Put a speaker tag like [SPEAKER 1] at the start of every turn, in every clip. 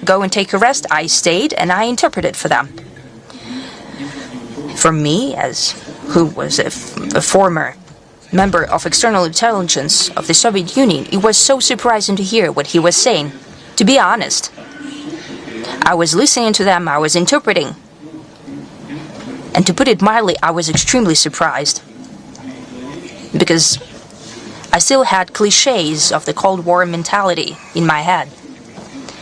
[SPEAKER 1] go and take a rest, I stayed and I interpreted for them. For me, who was a former member of external intelligence of the Soviet Union, it was so surprising to hear what he was saying. To be honest, I was listening to them, I was interpreting. And to put it mildly, I was extremely surprised. Because I still had cliches of the Cold War mentality in my head.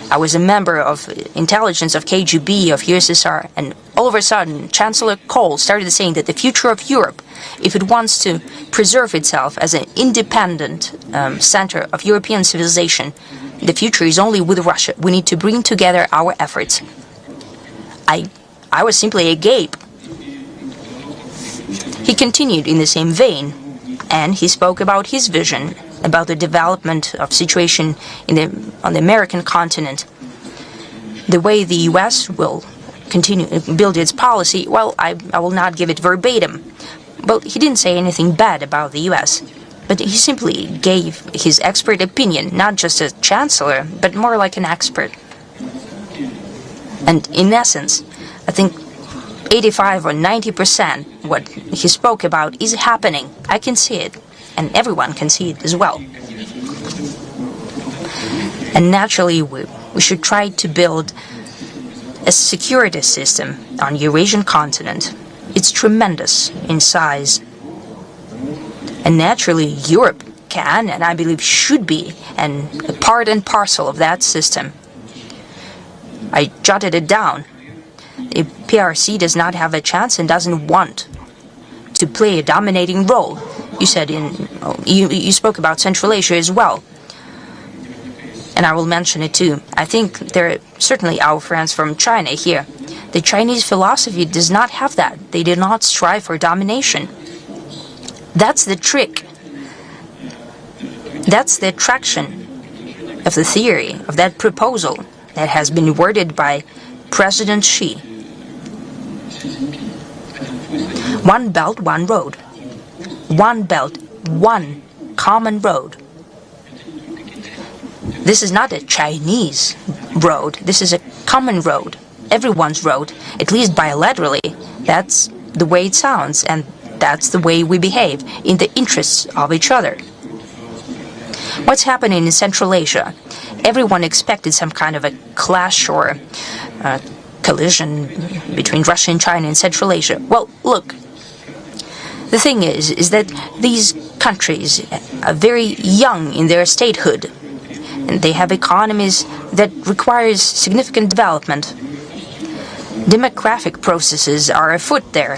[SPEAKER 1] I was a member of intelligence of KGB, of USSR, and all of a sudden, Chancellor Kohl started saying that the future of Europe, if it wants to preserve itself as an independent center of European civilization, the future is only with Russia. We need to bring together our efforts. I was simply agape. He continued in the same vein, and he spoke about his vision about the development of situation on the American continent, the way the U.S. will continue build its policy. Well, I will not give it verbatim. Well, he didn't say anything bad about the U.S., but he simply gave his expert opinion, not just as chancellor, but more like an expert. And in essence, I think 85 or 90% what he spoke about is happening. I can see it, and everyone can see it as well. And naturally, we should try to build a security system on Eurasian continent. It's tremendous in size. And naturally, Europe can, and I believe should be, a part and parcel of that system. I jotted it down. The PRC does not have a chance and doesn't want to play a dominating role. You said you spoke about Central Asia as well. And I will mention it too. I think there are certainly our friends from China here. The Chinese philosophy does not have that. They do not strive for domination. That's the trick. That's the attraction of the theory, of that proposal that has been worded by President Xi. One belt, one road. One belt, one common road. This is not a Chinese road. This is a common road. Everyone's road, at least bilaterally. That's the way it sounds, and that's the way we behave, in the interests of each other. What's happening in Central Asia? Everyone expected some kind of a clash or collision between Russia and China in Central Asia. Well, look, the thing is that these countries are very young in their statehood, and they have economies that requires significant development. Demographic processes are afoot there.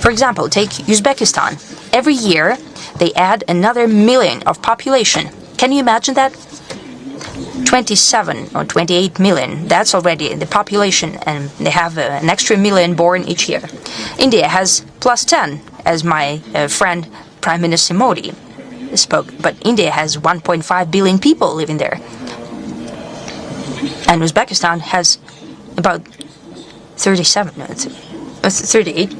[SPEAKER 1] For example, take Uzbekistan. Every year, they add another million of population. Can you imagine that? 27 or 28 million, that's already the population, and they have an extra million born each year. India has plus 10, as my friend Prime Minister Modi spoke, but India has 1.5 billion people living there. And Uzbekistan has about 38.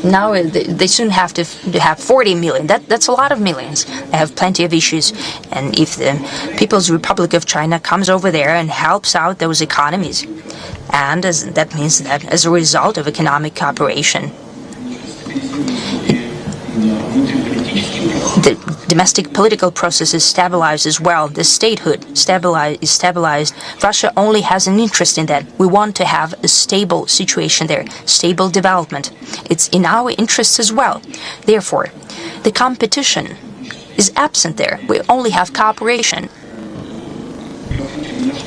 [SPEAKER 1] Now they soon have to have 40 million. That's a lot of millions. They have plenty of issues. And if the People's Republic of China comes over there and helps out those economies, and that means that as a result of economic cooperation, the domestic political processes stabilize as well. The statehood is stabilized. Russia only has an interest in that. We want to have a stable situation there, stable development. It's in our interests as well. Therefore, the competition is absent there. We only have cooperation.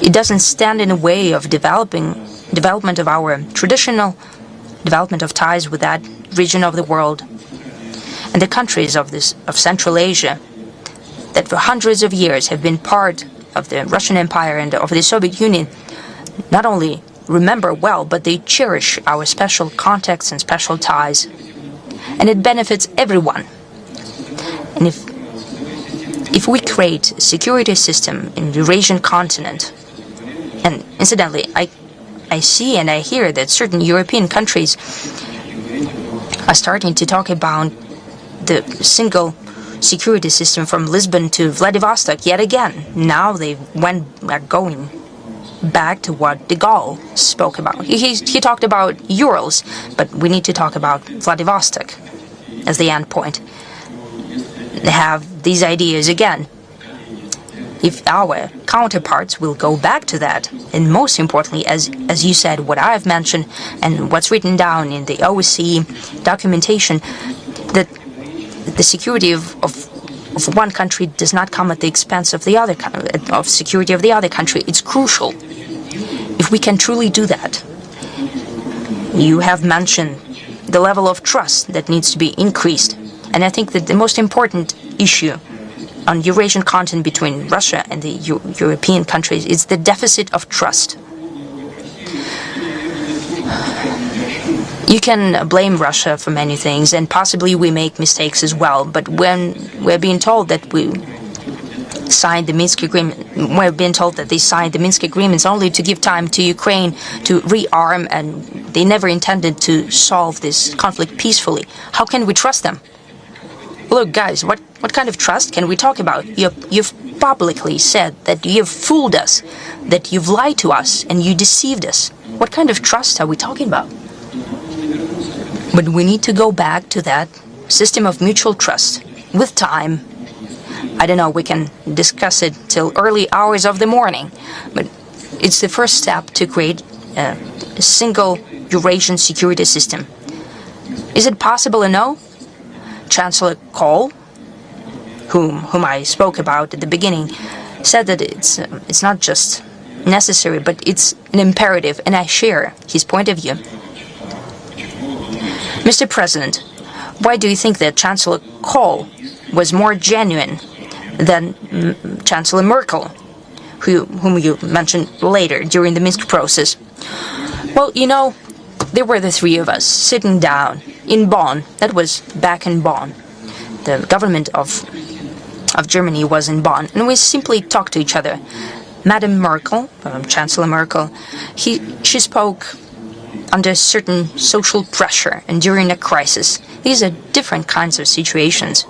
[SPEAKER 1] It doesn't stand in the way of development of our traditional development of ties with that region of the world. And the countries of Central Asia that for hundreds of years have been part of the Russian Empire and of the Soviet Union not only remember well, but they cherish our special contacts and special ties. And it benefits everyone. And if we create a security system in the Eurasian continent, and incidentally, I see and I hear that certain European countries are starting to talk about the single security system from Lisbon to Vladivostok yet again. Now are going back to what de Gaulle spoke about. He talked about Urals, but we need to talk about Vladivostok as the end point. They have these ideas again. If our counterparts will go back to that, and most importantly, as you said, what I've mentioned and what's written down in the OSCE documentation, that the security of one country does not come at the expense of the other, of security of the other country. It's crucial. If we can truly do that, you have mentioned the level of trust that needs to be increased, and I think that the most important issue on Eurasian continent between Russia and the European countries is the deficit of trust. You can blame Russia for many things, and possibly we make mistakes as well, but when we're being told that we signed the Minsk agreement, we're being told that they signed the Minsk agreements only to give time to Ukraine to rearm, and they never intended to solve this conflict peacefully. How can we trust them? Look, guys, what kind of trust can we talk about? You've publicly said that you've fooled us, that you've lied to us, and you deceived us. What kind of trust are we talking about? But we need to go back to that system of mutual trust. With time, I don't know, we can discuss it till early hours of the morning, but it's the first step to create a single Eurasian security system. Is it possible or no? Chancellor Kohl, whom I spoke about at the beginning, said that it's not just necessary, but it's an imperative, and I share his point of view. Mr. President, why do you think that Chancellor Kohl was more genuine than Chancellor Merkel, whom you mentioned later during the Minsk process? Well, you know, there were the three of us sitting down in Bonn. That was back in Bonn. The government of Germany was in Bonn, and we simply talked to each other. Madam Merkel, Chancellor Merkel, she spoke under certain social pressure and during a crisis. These are different kinds of situations.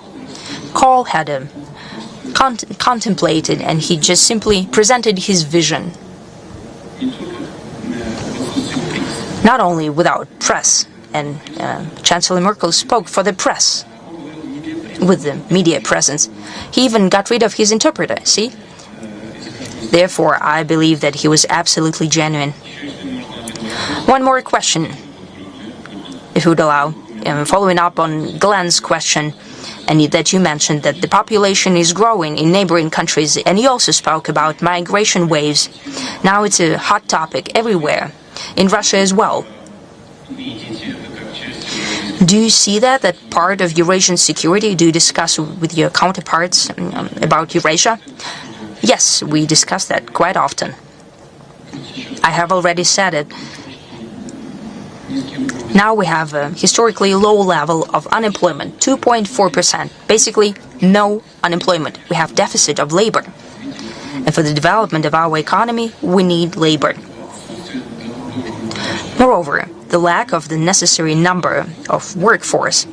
[SPEAKER 1] Kohl had contemplated, and he just simply presented his vision. Not only without press, and Chancellor Merkel spoke for the press, with the media presence. He even got rid of his interpreter, see? Therefore, I believe that he was absolutely genuine. One more question, if you would allow, following up on Glenn's question, and that you mentioned that the population is growing in neighboring countries, and you also spoke about migration waves. Now it's a hot topic everywhere, in Russia as well. Do you see that part of Eurasian security? Do you discuss with your counterparts about Eurasia? Yes, we discuss that quite often. I have already said it. Now we have a historically low level of unemployment, 2.4%. Basically, no unemployment. We have deficit of labor. And for the development of our economy, we need labor. Moreover, the lack of the necessary number of workforce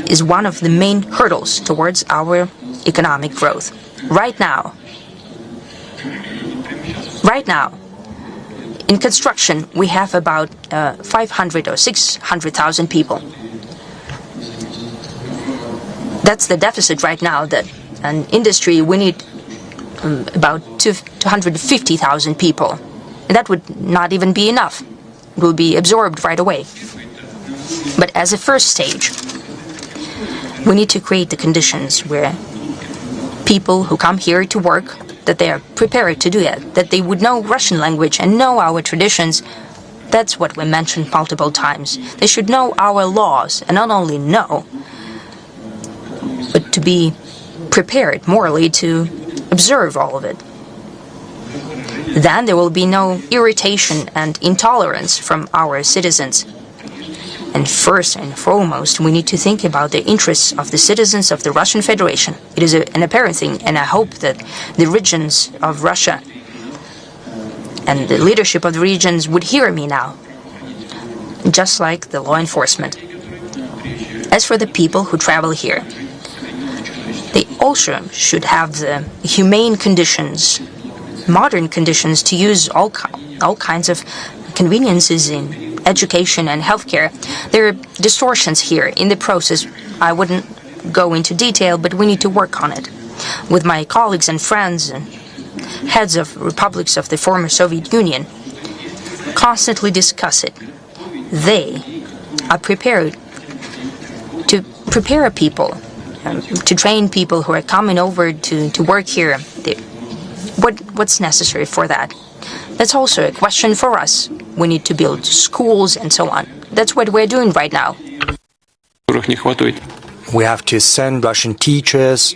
[SPEAKER 1] is one of the main hurdles towards our economic growth. Right now, in construction, we have about 500 or 600,000 people. That's the deficit right now. That in industry, we need about 250,000 people. And that would not even be enough. It will be absorbed right away. But as a first stage, we need to create the conditions where people who come here to work, that they are prepared to do it, that they would know Russian language and know our traditions. That's what we mentioned multiple times. They should know our laws, and not only know, but to be prepared morally to observe all of it. Then there will be no irritation and intolerance from our citizens. And first and foremost, we need to think about the interests of the citizens of the Russian Federation. It is an apparent thing, and I hope that the regions of Russia and the leadership of the regions would hear me now, just like the law enforcement. As for the people who travel here, they also should have the humane conditions modern conditions to use all kinds of conveniences in education and healthcare. There are distortions here in the process. I wouldn't go into detail, but we need to work on it. With my colleagues and friends and heads of republics of the former Soviet Union, constantly discuss it. They are prepared to prepare people, to train people who are coming over to work here. What's necessary for that? That's also a question for us. We need to build schools and so on. That's what we're doing right now.
[SPEAKER 2] We have to send Russian teachers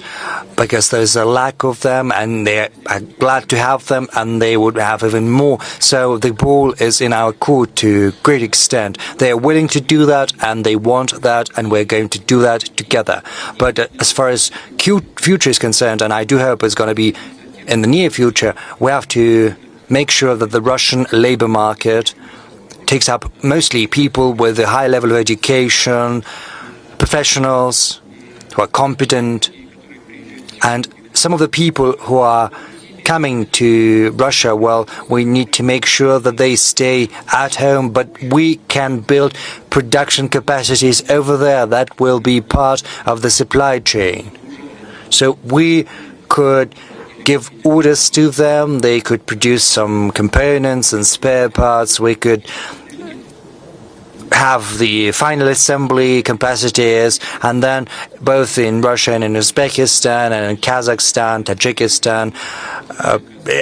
[SPEAKER 2] because there's a lack of them, and they are glad to have them, and they would have even more. So the ball is in our court to a great extent. They are willing to do that, and they want that, and we're going to do that together. But as far as future is concerned, and I do hope it's going to be in the near future, we have to make sure that the Russian labor market takes up mostly people with a high level of education, professionals who are competent, and some of the people who are coming to Russia, well, we need to make sure that they stay at home, but we can build production capacities over there. That will be part of the supply chain. So we could give orders to them, they could produce some components and spare parts, we could have the final assembly capacities, and then both in Russia and in Uzbekistan and in Kazakhstan, Tajikistan,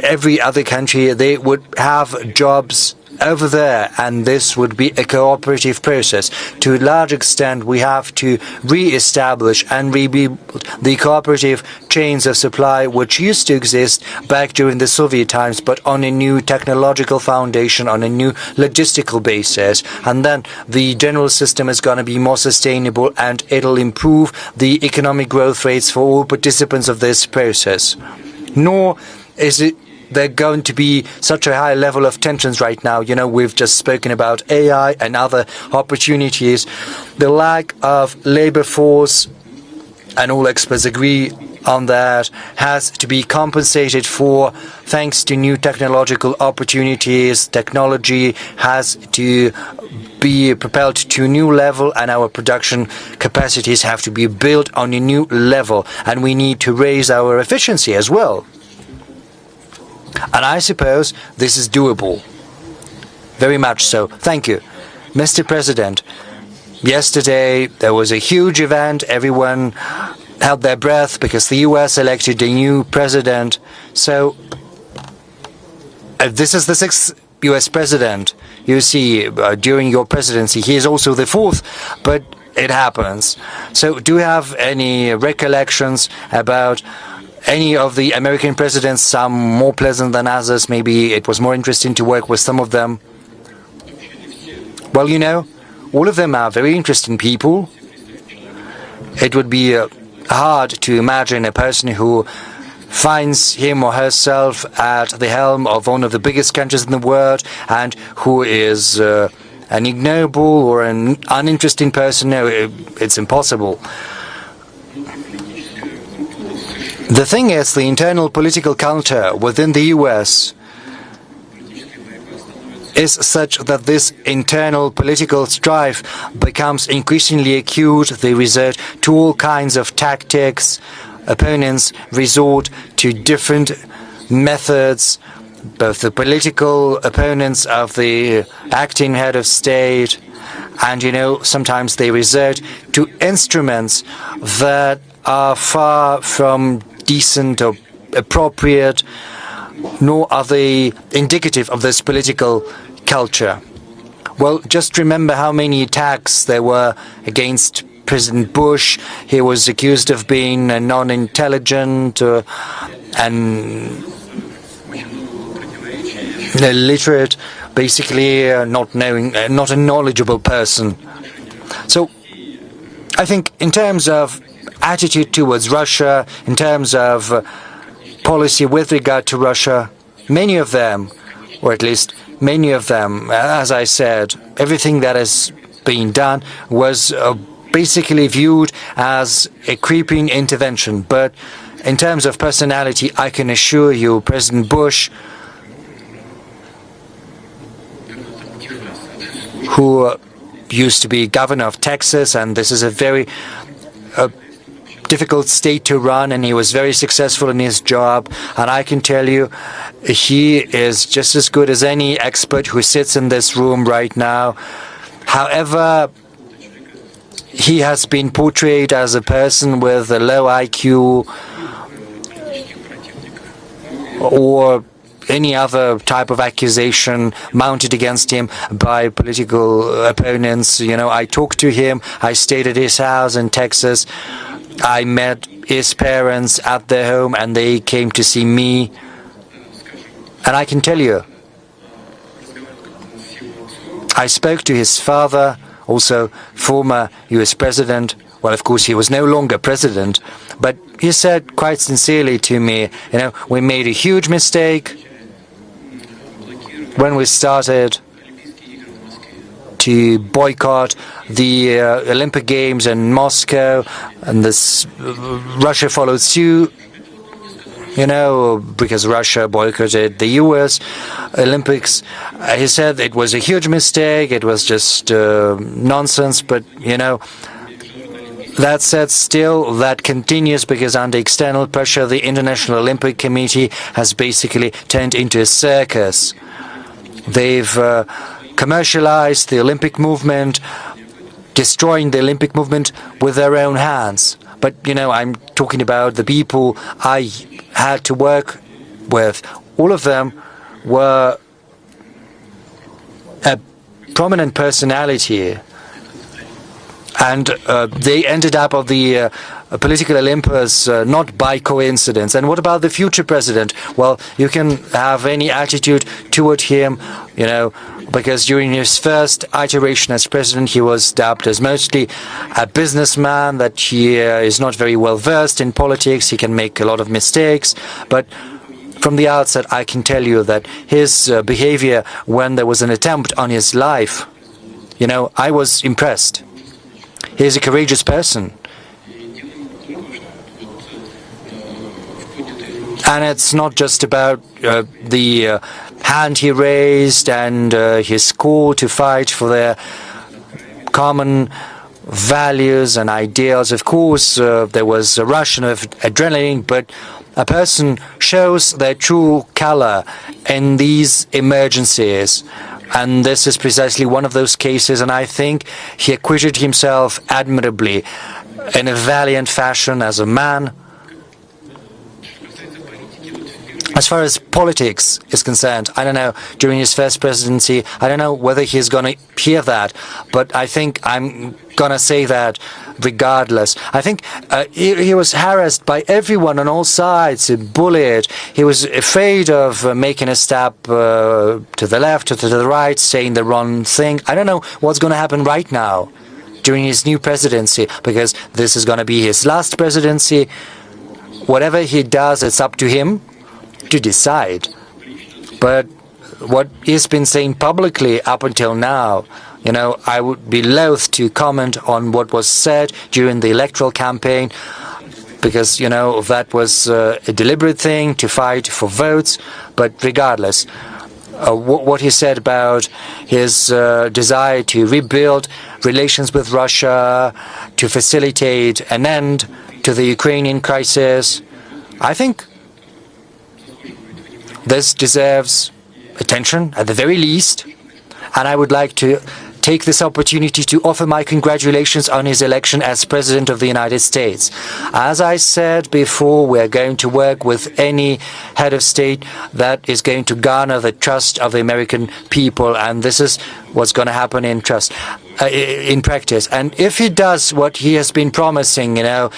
[SPEAKER 2] every other country, they would have jobs over there, and this would be a cooperative process. To a large extent, we have to re-establish and rebuild the cooperative chains of supply which used to exist back during the Soviet times, but on a new technological foundation, on a new logistical basis. And then the general system is going to be more sustainable, and it'll improve the economic growth rates for all participants of this process. Nor is it there going to be such a high level of tensions right now. You know, we've just spoken about AI and other opportunities. The lack of labor force, and all experts agree on that, has to be compensated for thanks to new technological opportunities. Technology has to be propelled to a new level, and our production capacities have to be built on a new level, and we need to raise our efficiency as well. And I suppose this is doable. Very much so. Thank you. Mr. President, yesterday there was a huge event. Everyone held their breath because the US elected a new president. So, this is the 6th US president. You see, during your presidency, he is also the 4th, but it happens. So, do you have any recollections about any of the American presidents, some more pleasant than others? Maybe it was more interesting to work with some of them. Well, you know, all of them are very interesting people. It would be hard to imagine a person who finds him or herself at the helm of one of the biggest countries in the world and who is an ignoble or an uninteresting person. No, it's impossible. The thing is, the internal political culture within the US is such that this internal political strife becomes increasingly acute. They resort to all kinds of tactics. Opponents resort to different methods, both the political opponents of the acting head of state, and, you know, sometimes they resort to instruments that are far from decent or appropriate, nor are they indicative of this political culture. Well, just remember how many attacks there were against President Bush. He was accused of being a non-intelligent and illiterate, basically not a knowledgeable person. So I think in terms of attitude towards Russia, in terms of policy with regard to Russia, many of them, or at least many of them, as I said, everything that has been done was basically viewed as a creeping intervention. But in terms of personality, I can assure you, President Bush, who used to be governor of Texas, and this is a very difficult state to run, and he was very successful in his job, and I can tell you he is just as good as any expert who sits in this room right now. However, he has been portrayed as a person with a low IQ or any other type of accusation mounted against him by political opponents. You know, I talked to him, I stayed at his house in Texas, I met his parents at their home and they came to see me. And I can tell you, I spoke to his father, also former US president. Well, of course, he was no longer president, but he said quite sincerely to me, you know, we made a huge mistake when we started to boycott the Olympic Games in Moscow, and Russia followed suit, you know, because Russia boycotted the US Olympics. He said it was a huge mistake, it was just nonsense, but, you know, that said, still, that continues because under external pressure, the International Olympic Committee has basically turned into a circus. They've commercialized the Olympic movement, destroying the Olympic movement with their own hands. But, you know, I'm talking about the people I had to work with. All of them were a prominent personality, and they ended up on the political Olympus not by coincidence. And what about the future president? Well, you can have any attitude toward him, you know, because during his first iteration as president, he was dubbed as mostly a businessman, that he is not very well versed in politics, he can make a lot of mistakes, but from the outset, I can tell you that his behavior when there was an attempt on his life, you know, I was impressed. He's a courageous person. And it's not just about the hand he raised and his call to fight for their common values and ideals. Of course, there was a rush of adrenaline, but a person shows their true color in these emergencies. And this is precisely one of those cases, and I think he acquitted himself admirably in a valiant fashion as a man. As far as politics is concerned, I don't know, during his first presidency, I don't know whether he's going to hear that, but I think I'm going to say that regardless. I think he was harassed by everyone on all sides, bullied. He was afraid of making a step to the left or to the right, saying the wrong thing. I don't know what's going to happen right now during his new presidency, because this is going to be his last presidency. Whatever he does, it's up to him to decide. But what he's been saying publicly up until now, you know, I would be loath to comment on what was said during the electoral campaign, because, you know, that was a deliberate thing to fight for votes. But regardless, what he said about his desire to rebuild relations with Russia, to facilitate an end to the Ukrainian crisis, I think this deserves attention at the very least, and I would like to take this opportunity to offer my congratulations on his election as President of the United States. As I said before, we are going to work with any head of state that is going to garner the trust of the American people, and this is what's going to happen in practice. And if he does what he has been promising, you know,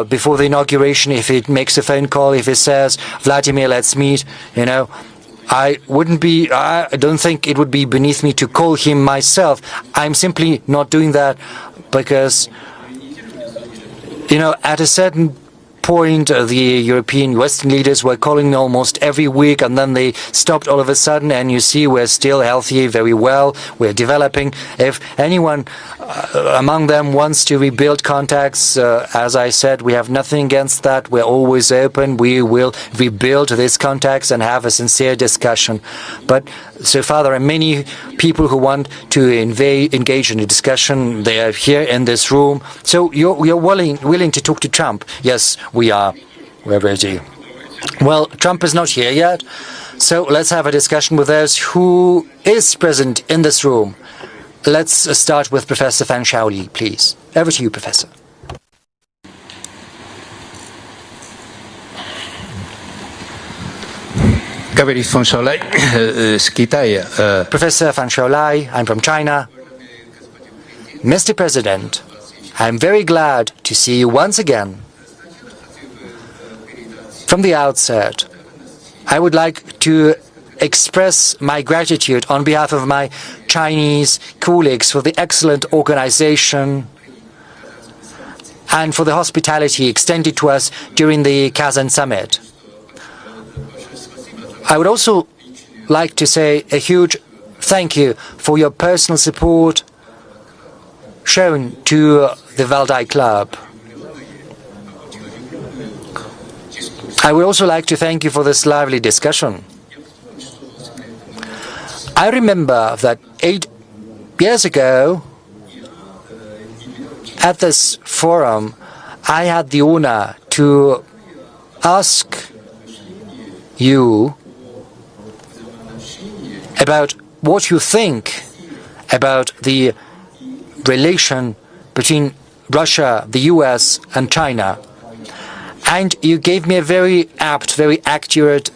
[SPEAKER 2] before the inauguration, if he makes a phone call, if he says, Vladimir, let's meet, you know, I don't think it would be beneath me to call him myself. I'm simply not doing that because, you know, at a certain point, the European Western leaders were calling me almost every week, and then they stopped all of a sudden, and you see we're still healthy, very well, we're developing. If anyone among them wants to rebuild contacts, as I said, we have nothing against that. We're always open. We will rebuild these contacts and have a sincere discussion. But so far, there are many people who want to engage in a discussion. They are here in this room. So you're willing to talk to Trump? Yes, we are. We're ready. Well, Trump is not here yet. So let's have a discussion with those who is present in this room. Let's start with Professor Fan Shaoli, please. Over to you, Professor. Professor Fan Shaoli, I'm from China. Mr. President, I'm very glad to see you once again. From the outset, I would like to express my gratitude on behalf of my Chinese colleagues for the excellent organization and for the hospitality extended to us during the Kazan summit. I would also like to say a huge thank you for your personal support shown to the Valdai Club. I would also like to thank you for this lively discussion. I remember that 8 years ago, at this forum, I had the honor to ask you about what you think about the relation between Russia, the US, and China. And you gave me a very apt, very accurate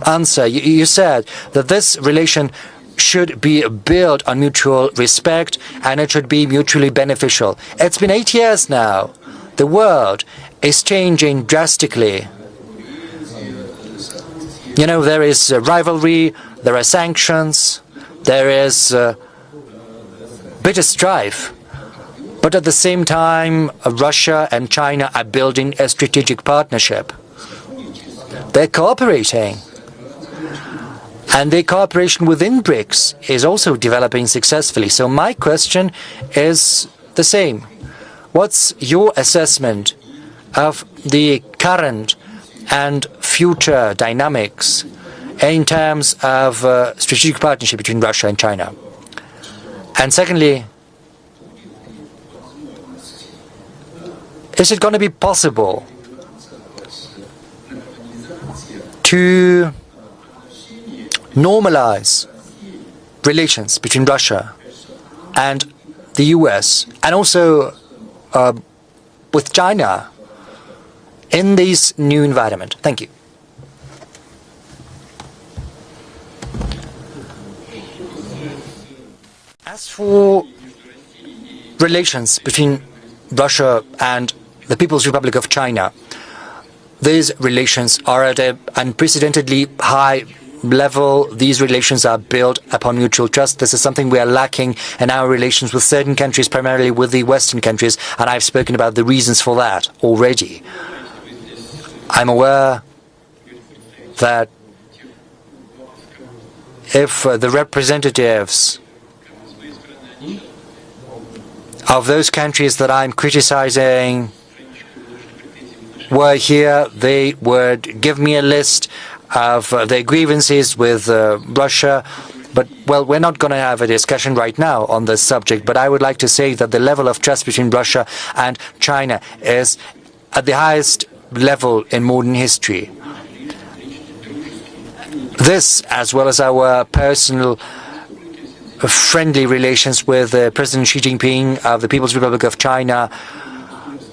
[SPEAKER 2] answer. You said that this relation should be built on mutual respect and it should be mutually beneficial. It's been 8 years now. The world is changing drastically. You know, there is rivalry, there are sanctions, there is bitter strife. But at the same time, Russia and China are building a strategic partnership. They're cooperating. And the cooperation within BRICS is also developing successfully. So my question is the same. What's your assessment of the current and future dynamics in terms of strategic partnership between Russia and China? And secondly, is it going to be possible to normalize relations between Russia and the US and also with China in this new environment? Thank you. As for relations between Russia and the People's Republic of China, these relations are at an unprecedentedly high level. These relations are built upon mutual trust. This is something we are lacking in our relations with certain countries, primarily with the Western countries, and I've spoken about the reasons for that already. I'm aware that if the representatives of those countries that I'm criticizing were here, they would give me a list of their grievances with Russia. But, well, we're not going to have a discussion right now on this subject, but I would like to say that the level of trust between Russia and China is at the highest level in modern history. This, as well as our personal friendly relations with President Xi Jinping of the People's Republic of China,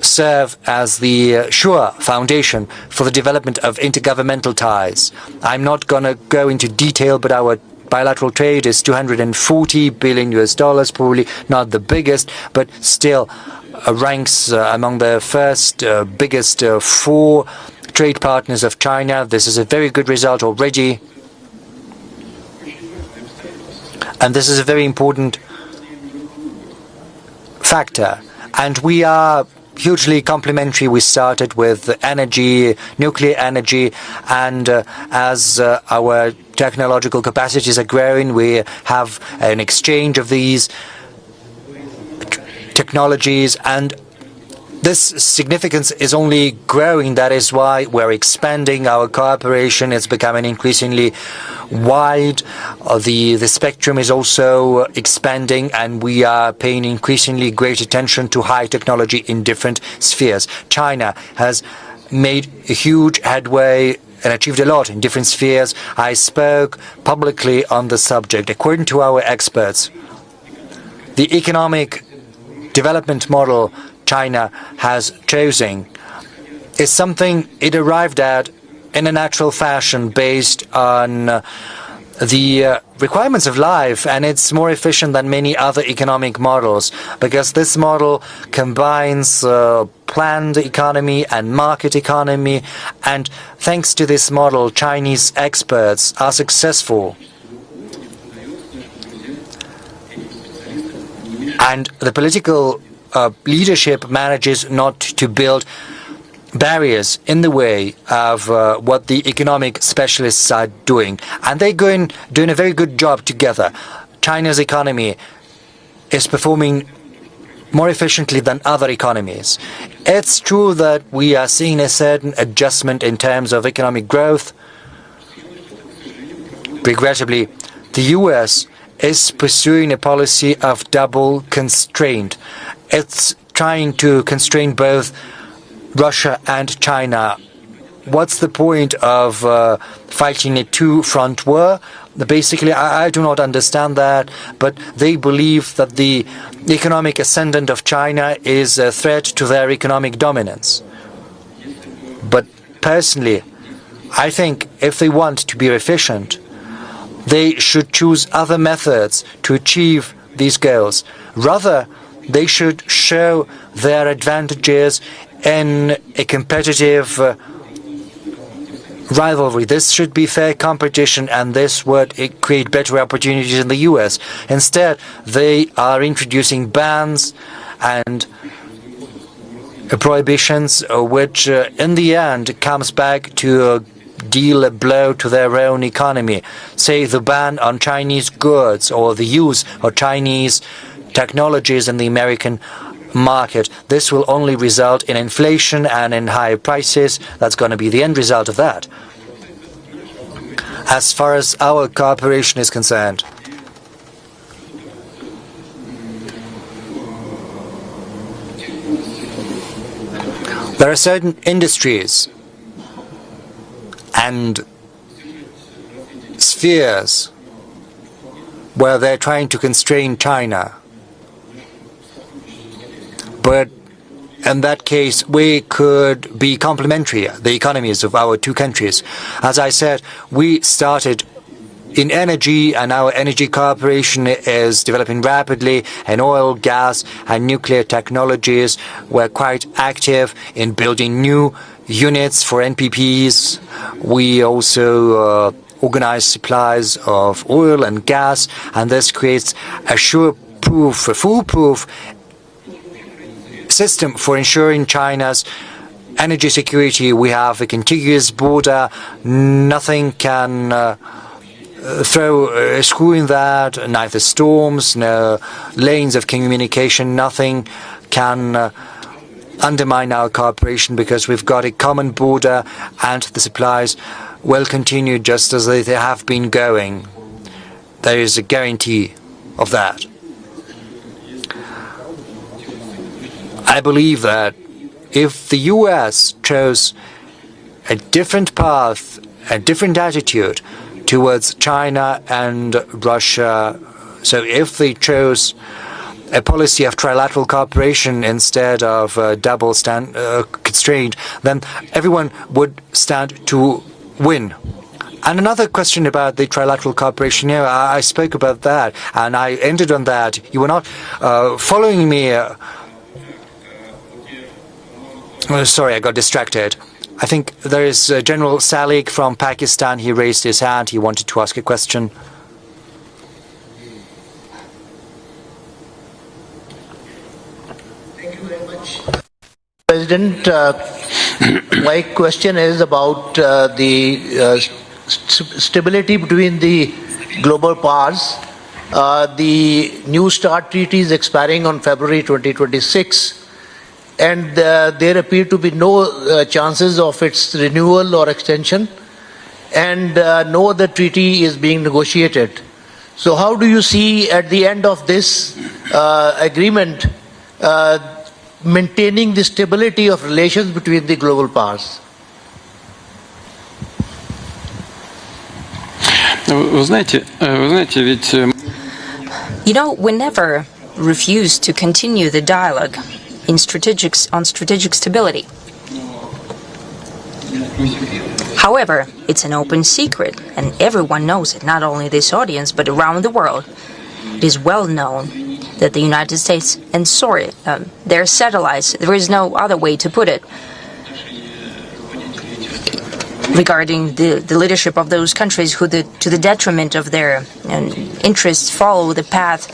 [SPEAKER 2] serve as the sure foundation for the development of intergovernmental ties. I'm not going to go into detail, but our bilateral trade is $240 billion, probably not the biggest, but still ranks among the first biggest 4 trade partners of China. This is a very good result already. And this is a very important factor. And we are hugely complementary. We started with energy, nuclear energy, and as our technological capacities are growing, we have an exchange of these technologies, and this significance is only growing. That is why we're expanding our cooperation. It's becoming increasingly wide. The spectrum is also expanding, and we are paying increasingly great attention to high technology in different spheres. China has made a huge headway and achieved a lot in different spheres. I spoke publicly on the subject. According to our experts, the economic development model China has chosen is something it arrived at in a natural fashion based on the requirements of life, and it's more efficient than many other economic models because this model combines planned economy and market economy, and thanks to this model, Chinese experts are successful. And the political leadership manages not to build barriers in the way of what the economic specialists are doing. And they're doing a very good job together. China's economy is performing more efficiently than other economies. It's true that we are seeing a certain adjustment in terms of economic growth. Regrettably, the US is pursuing a policy of double constraint. It's trying to constrain both Russia and China. What's the point of fighting a two-front war? Basically, I do not understand that, but they believe that the economic ascendant of China is a threat to their economic dominance. But personally, I think if they want to be efficient, they should choose other methods to achieve these goals. Rather, they should show their advantages in a competitive rivalry. This should be fair competition, and this would create better opportunities in the US. Instead, they are introducing bans and prohibitions, which in the end comes back to deal a blow to their own economy. Say the ban on Chinese goods or the use of Chinese technologies in the American market. This will only result in inflation and in higher prices. That's going to be the end result of that. As far as our cooperation is concerned, there are certain industries and spheres where they're trying to constrain China. But in that case, we could be complementary, the economies of our two countries. As I said, we started in energy, and our energy cooperation is developing rapidly in oil, gas, and nuclear technologies. We're quite active in building new units for NPPs. We also organize supplies of oil and gas, and this creates a sure-proof, a foolproof system for ensuring China's energy security. We have a contiguous border. Nothing can throw a screw in that, neither storms, no lanes of communication, nothing can undermine our cooperation because we've got a common border and the supplies will continue just as they have been going. There is a guarantee of that. I believe that if the US chose a different path, a different attitude towards China and Russia, so if they chose a policy of trilateral cooperation instead of double constraint, then everyone would stand to win. And another question about the trilateral cooperation, I spoke about that, and I ended on that. You were not following me. Sorry, I got distracted. I think there is General Salik from Pakistan. He raised his hand. He wanted to ask a question.
[SPEAKER 3] Thank you very much. President, my question is about the stability between the global powers. The New START treaty is expiring on February 2026, and there appear to be no chances of its renewal or extension, and no other treaty is being negotiated. So how do you see at the end of this agreement maintaining the stability of relations between the global powers?
[SPEAKER 1] You know, we never refused to continue the dialogue on strategic stability. However, it's an open secret, and everyone knows it, not only this audience, but around the world. It is well known that the United States and their satellites, there is no other way to put it, regarding the leadership of those countries who, to the detriment of their interests, follow the path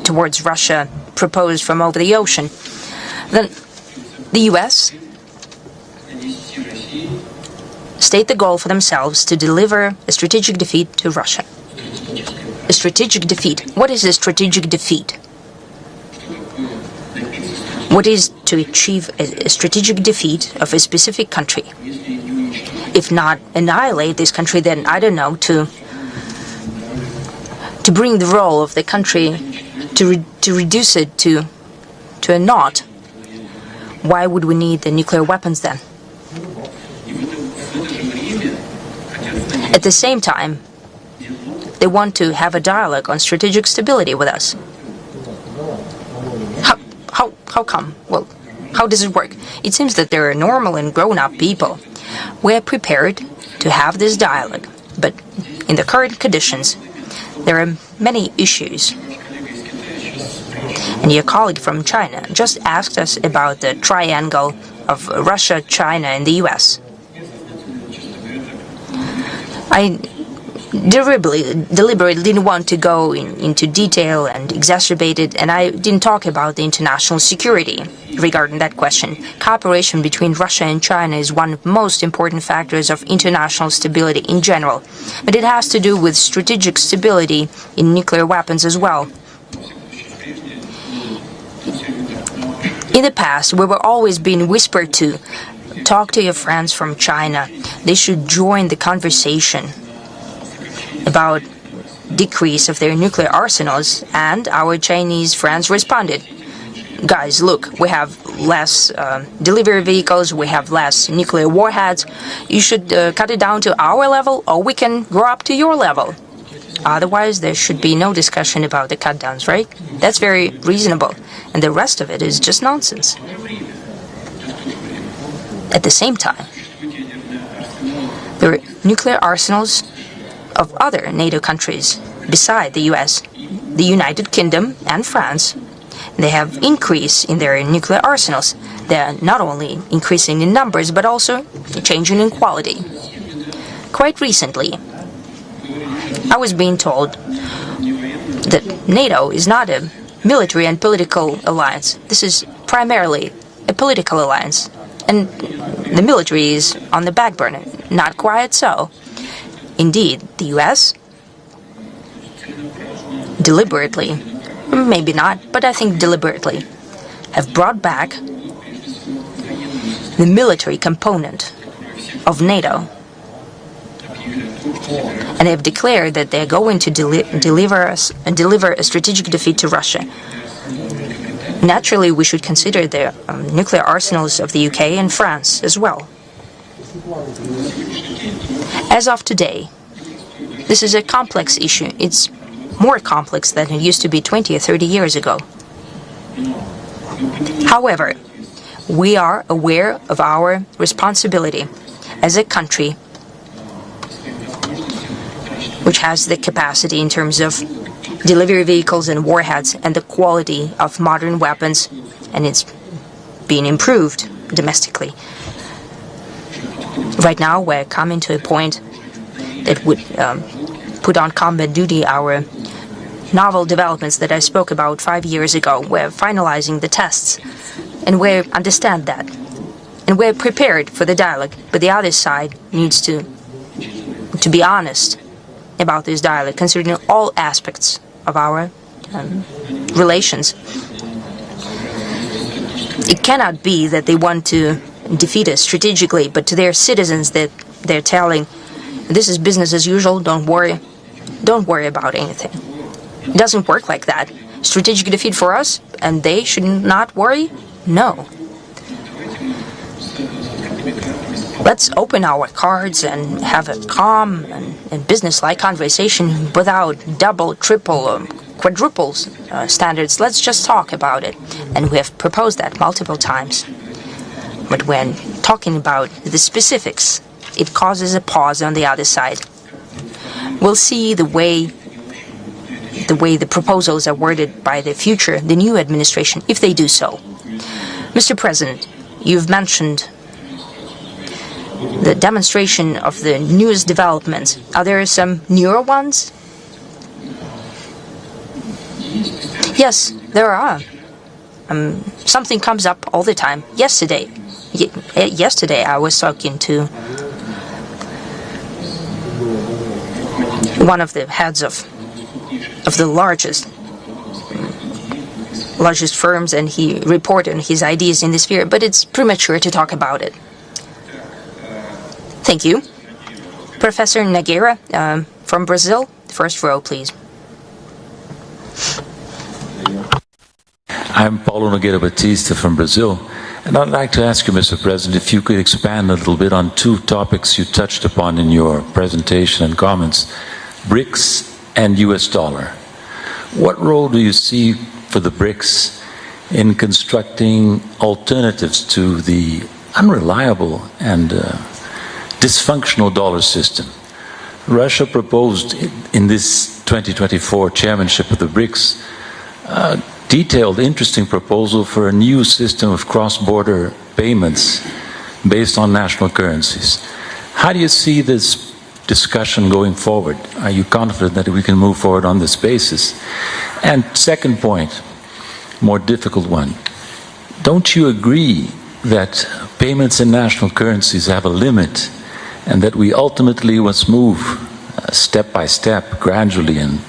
[SPEAKER 1] towards Russia proposed from over the ocean. Then the U.S. state the goal for themselves to deliver a strategic defeat to Russia. A strategic defeat. What is a strategic defeat? What is to achieve a strategic defeat of a specific country? If not annihilate this country, then I don't know, to bring the role of the country, to reduce it to a naught. Why would we need the nuclear weapons then? At the same time, they want to have a dialogue on strategic stability with us. How come? Well, how does it work? It seems that they're normal and grown-up people. We're prepared to have this dialogue, but in the current conditions, there are many issues. And your colleague from China just asked us about the triangle of Russia, China, and the US. I deliberately didn't want to go into detail and exacerbate it, and I didn't talk about the international security regarding that question. Cooperation between Russia and China is one of the most important factors of international stability in general, but it has to do with strategic stability in nuclear weapons as well. In the past, we were always being whispered to, talk to your friends from China, they should join the conversation about decrease of their nuclear arsenals, and our Chinese friends responded, guys, look, we have less delivery vehicles, we have less nuclear warheads, you should cut it down to our level, or we can grow up to your level. Otherwise, there should be no discussion about the cut-downs, right? That's very reasonable, and the rest of it is just nonsense. At the same time, there are nuclear arsenals of other NATO countries beside the US, the United Kingdom and France. They have increased in their nuclear arsenals. They are not only increasing in numbers, but also changing in quality. Quite recently, I was being told that NATO is not a military and political alliance. This is primarily a political alliance, and the military is on the back burner. Not quite so. Indeed, the US deliberately, maybe not, but I think deliberately, have brought back the military component of NATO, and have declared that they're going to deliver a strategic defeat to Russia. Naturally, we should consider the nuclear arsenals of the UK and France as well. As of today, this is a complex issue. It's more complex than it used to be 20 or 30 years ago. However, we are aware of our responsibility as a country which has the capacity in terms of delivery vehicles and warheads and the quality of modern weapons, and it's being improved domestically. Right now, we're coming to a point that would put on combat duty our novel developments that I spoke about 5 years ago. We're finalizing the tests And we understand that. And we're prepared for the dialogue, but the other side needs to be honest about this dialogue, considering all aspects of our relations. It cannot be that they want to defeat us strategically, but to their citizens that they're telling, this is business as usual, don't worry about anything. It doesn't work like that. Strategic defeat for us, and they should not worry? No. Let's open our cards and have a calm and business-like conversation without double, triple, quadruple standards. Let's just talk about it. And we have proposed that multiple times. But when talking about the specifics, it causes a pause on the other side. We'll see the way the proposals are worded by the new administration, if they do so. Mr. President, you've mentioned the demonstration of the newest developments. Are there some newer ones? Yes, there are. Something comes up all the time. Yesterday I was talking to one of the heads of the largest firms, and he reported on his ideas in this sphere, but it's premature to talk about it. Thank you. Professor Nogueira from Brazil, first row, please.
[SPEAKER 4] I'm Paulo Nogueira Batista from Brazil, and I'd like to ask you, Mr. President, if you could expand a little bit on two topics you touched upon in your presentation and comments, BRICS and US dollar. What role do you see for the BRICS in constructing alternatives to the unreliable and dysfunctional dollar system? Russia proposed in this 2024 chairmanship of the BRICS a detailed, interesting proposal for a new system of cross-border payments based on national currencies. How do you see this discussion going forward? Are you confident that we can move forward on this basis? And second point, more difficult one, don't you agree that payments in national currencies have a limit, and that we ultimately must move step by step, gradually and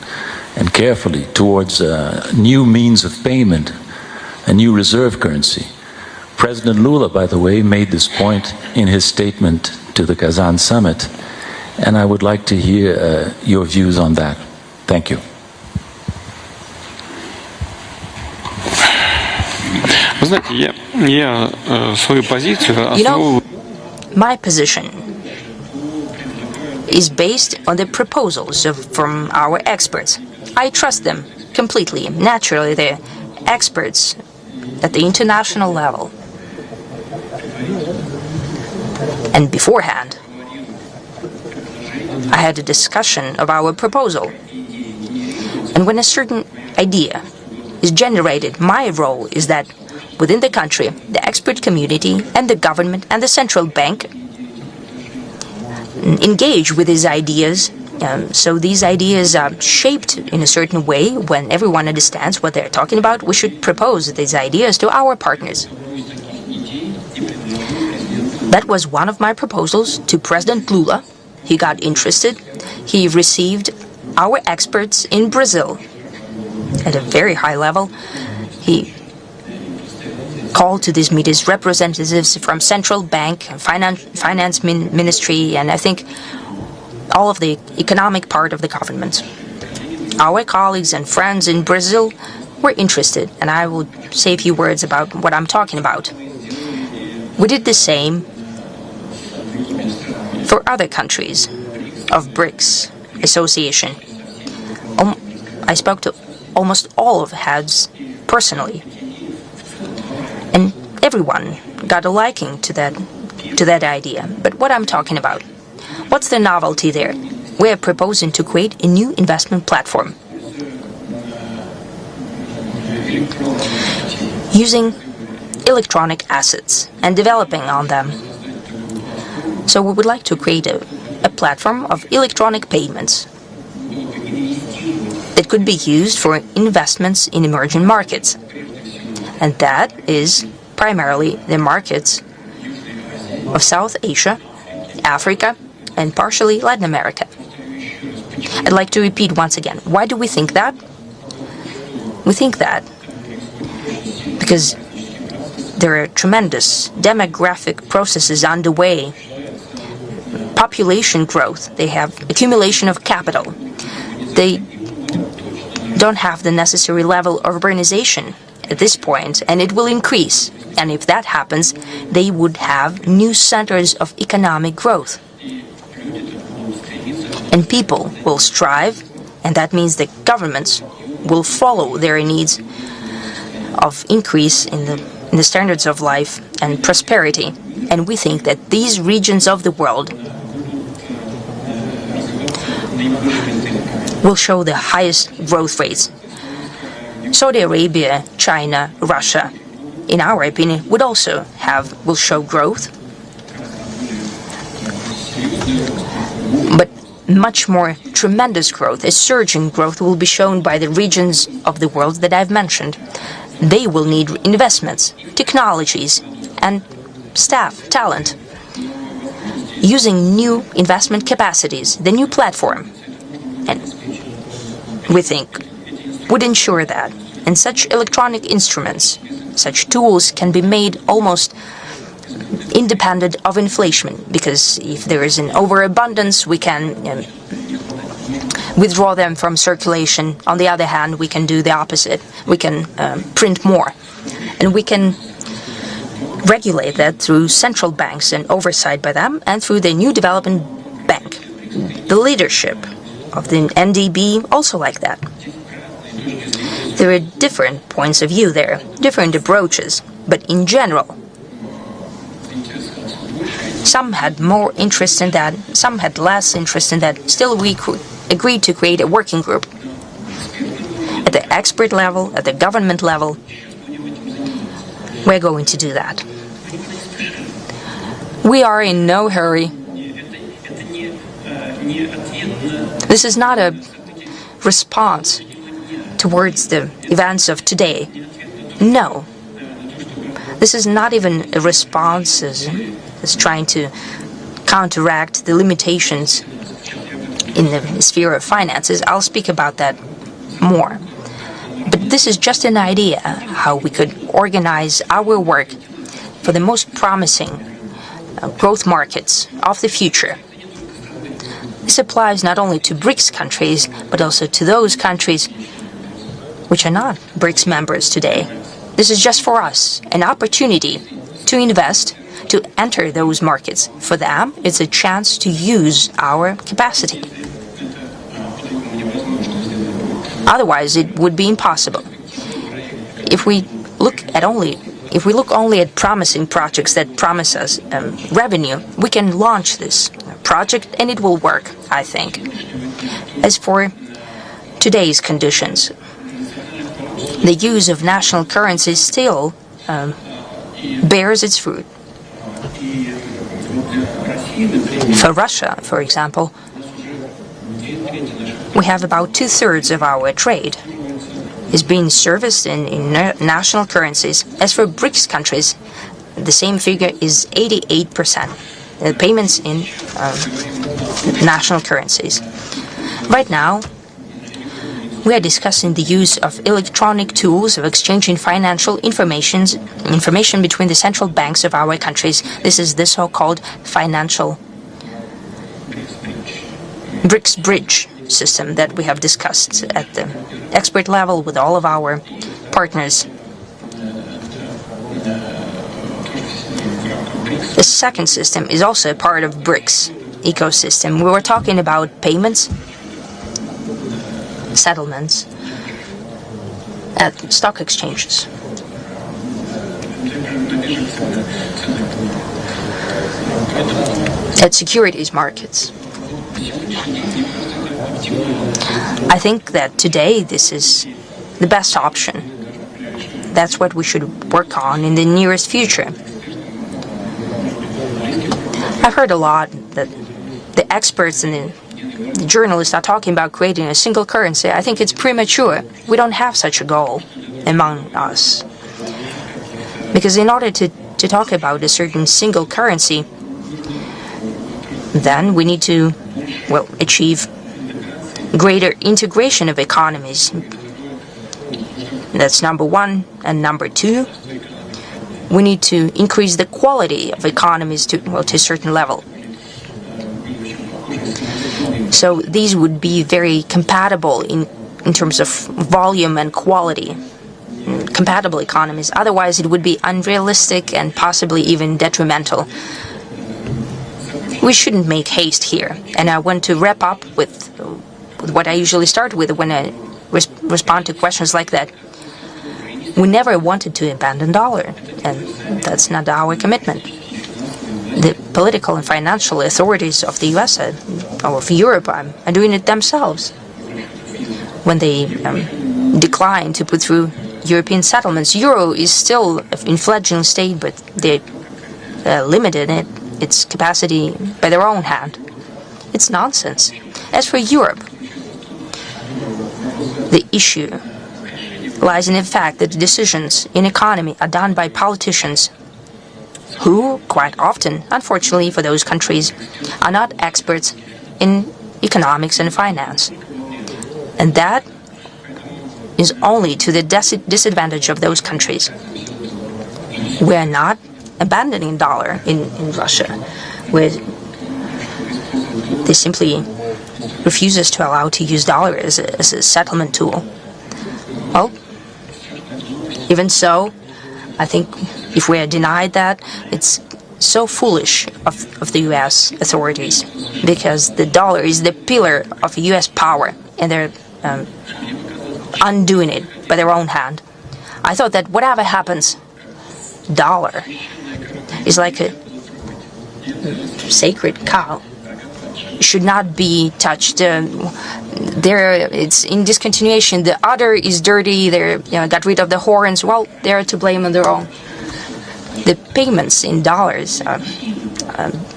[SPEAKER 4] carefully towards a new means of payment, a new reserve currency? President Lula, by the way, made this point in his statement to the Kazan summit, and I would like to hear your views on that. Thank you.
[SPEAKER 1] You know, my position is based on the proposals from our experts. I trust them completely. Naturally, they're experts at the international level. And beforehand, I had a discussion of our proposal. And when a certain idea is generated, my role is that within the country, the expert community and the government and the central bank engage with these ideas. So these ideas are shaped in a certain way. When everyone understands what they're talking about, we should propose these ideas to our partners. That was one of my proposals to President Lula. He got interested. He received our experts in Brazil at a very high level. He called to these meetings representatives from central bank, finance ministry, and I think all of the economic part of the government. Our colleagues and friends in Brazil were interested, and I will say a few words about what I'm talking about. We did the same for other countries of BRICS association. I spoke to almost all of the heads personally, and everyone got a liking to that idea. But what I'm talking about, what's the novelty there? We are proposing to create a new investment platform using electronic assets and developing on them. So we would like to create a platform of electronic payments that could be used for investments in emerging markets. And that is primarily the markets of South Asia, Africa, and partially Latin America. I'd like to repeat once again, why do we think that? We think that because there are tremendous demographic processes underway. Population growth, they have accumulation of capital. They don't have the necessary level of urbanization at this point, and it will increase. And if that happens, they would have new centers of economic growth. And people will strive, and that means that governments will follow their needs of increase in the standards of life and prosperity. And we think that these regions of the world will show the highest growth rates. Saudi Arabia, China, Russia, in our opinion, will show growth. But much more tremendous growth, a surging growth, will be shown by the regions of the world that I've mentioned. They will need investments, technologies, and staff, talent. Using new investment capacities, the new platform, and we think would ensure that. And such electronic instruments, such tools can be made almost independent of inflation, because if there is an overabundance, we can withdraw them from circulation. On the other hand, we can do the opposite. We can print more. And we can regulate that through central banks and oversight by them, and through the new development bank. The leadership of the NDB also like that. There are different points of view there, different approaches, but in general, some had more interest in that, some had less interest in that. Still, we agreed to create a working group at the expert level, at the government level. We're going to do that. We are in no hurry. This is not a response towards the events of today. No. This is not even a response as trying to counteract the limitations in the sphere of finances. I'll speak about that more. But this is just an idea how we could organize our work for the most promising growth markets of the future. This applies not only to BRICS countries, but also to those countries which are not BRICS members today. This is just for us an opportunity to invest, to enter those markets. For them, it's a chance to use our capacity. Otherwise, it would be impossible. If we look only at promising projects that promise us revenue, we can launch this project and it will work, I think. As for today's conditions, the use of national currency still bears its fruit. For Russia, for example, we have about 2/3 of our trade is being serviced in national currencies. As for BRICS countries, the same figure is 88%. Payments in national currencies. Right now, we are discussing the use of electronic tools of exchanging financial information between the central banks of our countries. This is the so-called financial BRICS bridge system that we have discussed at the expert level with all of our partners. The second system is also a part of BRICS ecosystem. We were talking about payments, settlements at stock exchanges. At securities markets. I think that today this is the best option. That's what we should work on in the nearest future. I've heard a lot that the experts and the journalists are talking about creating a single currency. I think it's premature. We don't have such a goal among us. Because in order to talk about a certain single currency, then we need to, well, achieve greater integration of economies. That's number one. And number two, we need to increase the quality of economies to a certain level. So these would be very compatible in terms of volume and quality, compatible economies. Otherwise, it would be unrealistic and possibly even detrimental. We shouldn't make haste here. And I want to wrap up with what I usually start with when I respond to questions like that. We never wanted to abandon dollar, and that's not our commitment. The political and financial authorities of the US or of Europe are doing it themselves. When they decline to put through European settlements, euro is still in fledgling state, but they limited its capacity by their own hand. It's nonsense. As for Europe, the issue lies in the fact that decisions in economy are done by politicians who, quite often, unfortunately for those countries, are not experts in economics and finance. And that is only to the disadvantage of those countries. We are not abandoning dollar in Russia, where they simply refuses to allow to use dollar as a settlement tool. Well, even so, I think if we are denied that, it's so foolish of the U.S. authorities, because the dollar is the pillar of U.S. power, and they're undoing it by their own hand. I thought that whatever happens, dollar is like a sacred cow. It should not be touched. It's in discontinuation. The udder is dirty. They got rid of the horns. Well, they're to blame on their own. The payments in dollars are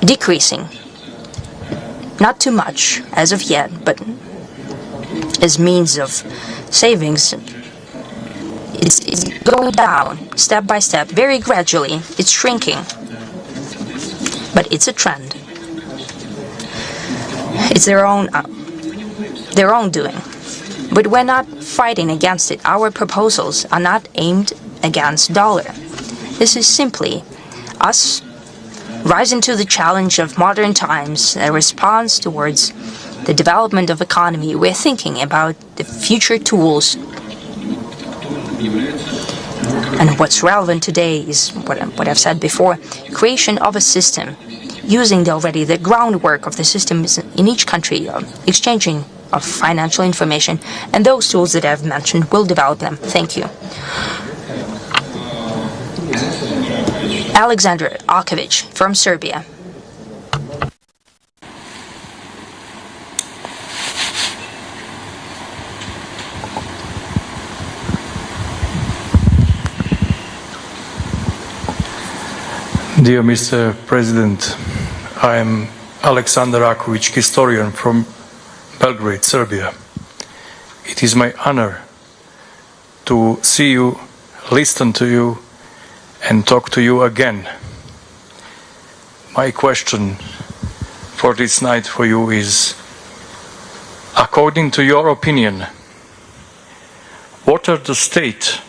[SPEAKER 1] decreasing. Not too much as of yet, but as means of savings, it's going down step by step, very gradually. It's shrinking, but it's a trend. It's their own doing. But we're not fighting against it. Our proposals are not aimed against dollar. This is simply us rising to the challenge of modern times, a response towards the development of economy. We're thinking about the future tools. And what's relevant today is what I've said before, creation of a system, using already the groundwork of the systems in each country, exchanging of financial information, and those tools that I've mentioned will develop them. Thank you. Alexander Alkovich from Serbia.
[SPEAKER 5] Dear Mr. President, I am Alexander Akovic, historian from Belgrade, Serbia. It is my honor to see you, listen to you, and talk to you again. My question for this night for you is, according to your opinion, what are the state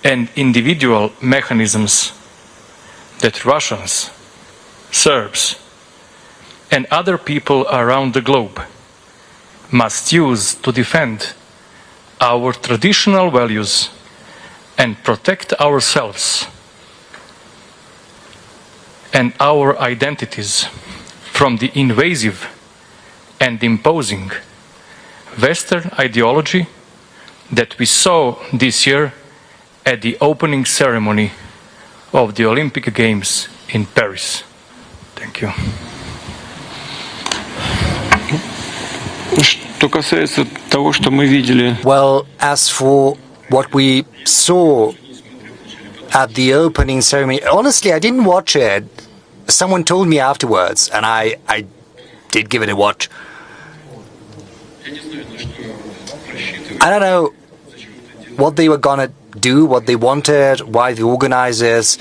[SPEAKER 5] and individual mechanisms that Russians, Serbs, and other people around the globe must use to defend our traditional values and protect ourselves and our identities from the invasive and imposing Western ideology that we saw this year at the opening ceremony of the Olympic Games in Paris. Thank you.
[SPEAKER 2] Well, as for what we saw at the opening ceremony, honestly, I didn't watch it. Someone told me afterwards, and I did give it a watch. I don't know what they were gonna do, what they wanted, why the organizers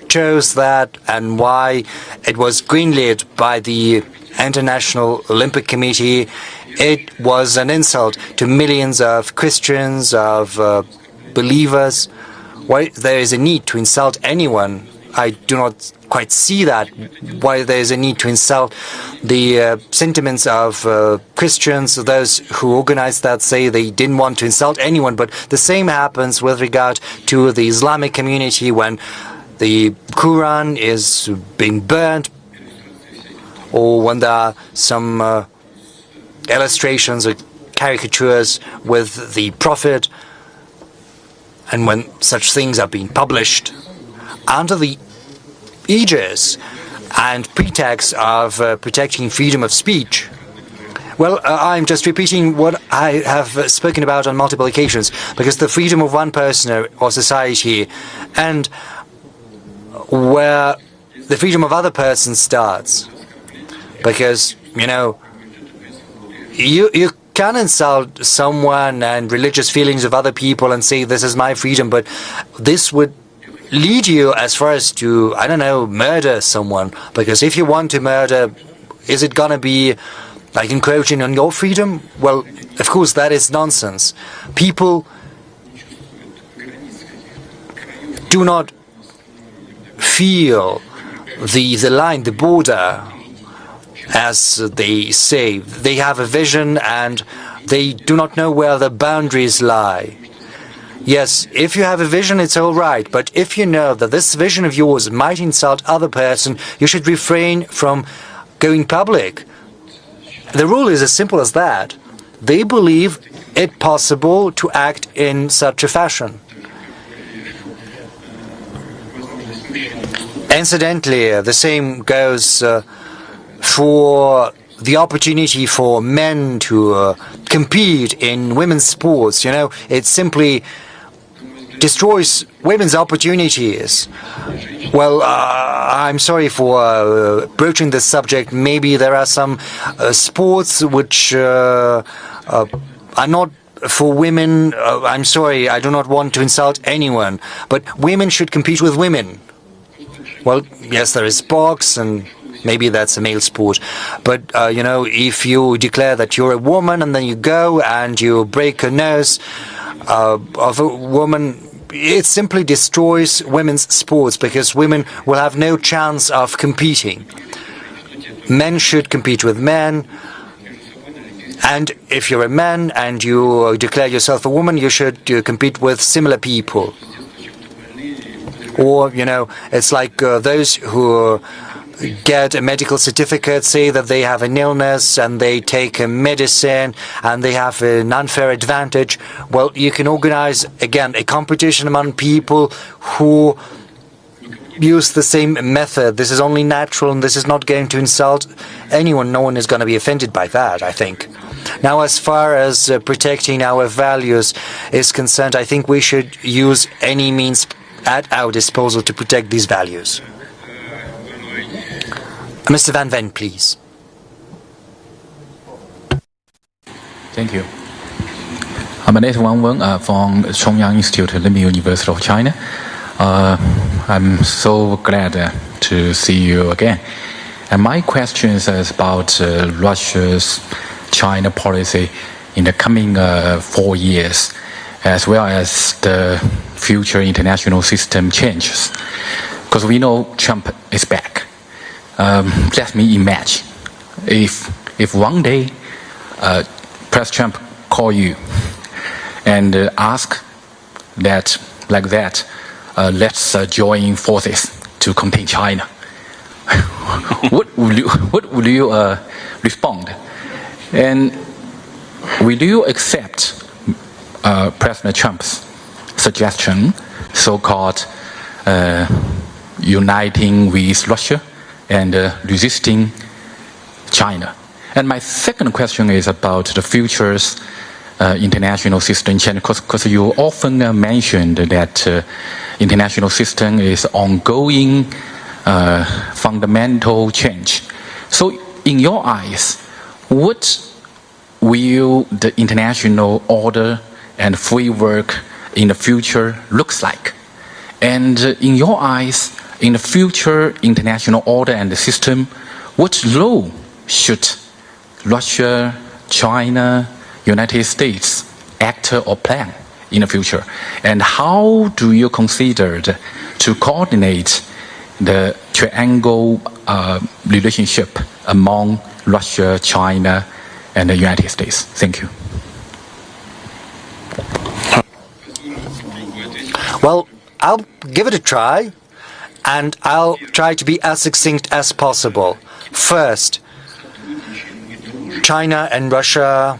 [SPEAKER 2] chose that, and why it was greenlit by the International Olympic Committee. It was an insult to millions of Christians, of believers. Why there is a need to insult anyone, I do not quite see that. Why there is a need to insult the sentiments of Christians. Those who organized that say they didn't want to insult anyone, but the same happens with regard to the Islamic community when the Quran is being burnt, or when there are some illustrations or caricatures with the Prophet, and when such things are being published under the aegis and pretext of protecting freedom of speech. Well, I'm just repeating what I have spoken about on multiple occasions, because the freedom of one person or society and where the freedom of other persons starts. Because, you know, you can insult someone and religious feelings of other people and say, this is my freedom, but this would lead you as far as to, I don't know, murder someone. Because if you want to murder, is it gonna be like encroaching on your freedom? Well, of course, that is nonsense. People do not feel the line, the border, as they say. They have a vision and they do not know where the boundaries lie. Yes, if you have a vision, it's all right. But if you know that this vision of yours might insult other person, you should refrain from going public. The rule is as simple as that. They believe it possible to act in such a fashion. Incidentally, the same goes for the opportunity for men to compete in women's sports. You know, it simply destroys women's opportunities. Well, I'm sorry for broaching this subject. Maybe there are some sports which are not for women. I'm sorry, I do not want to insult anyone, but women should compete with women. Well, yes, there is box, and maybe that's a male sport. But, you know, if you declare that you're a woman and then you go and you break a nose of a woman, it simply destroys women's sports, because women will have no chance of competing. Men should compete with men. And if you're a man and you declare yourself a woman, you should compete with similar people. Or, you know, it's like those who get a medical certificate, say that they have an illness and they take a medicine and they have an unfair advantage. Well, you can organize, again, a competition among people who use the same method. This is only natural and this is not going to insult anyone. No one is going to be offended by that, I think. Now, as far as protecting our values is concerned, I think we should use any means at our disposal to protect these values. Mr. Van Ven, please.
[SPEAKER 6] Thank you. My name is Wang Wen from Chongyang Institute, Liming University of China. I'm so glad to see you again. And my question is about Russia's China policy in the coming 4 years, as well as the future international system changes. Because we know Trump is back. Let me imagine if one day President Trump call you and ask that, like that, let's join forces to contain China. What would you respond? And will you accept President Trump's suggestion, so-called uniting with Russia and resisting China? And my second question is about the future's international system change, because you often mentioned that international system is ongoing fundamental change. So in your eyes, what will the international order and framework in the future looks like? And in your eyes, in the future international order and the system, what role should Russia, China, United States act or plan in the future? And how do you consider to coordinate the triangle relationship among Russia, China, and the United States? Thank you.
[SPEAKER 2] Well, I'll give it a try, and I'll try to be as succinct as possible. First, China and Russia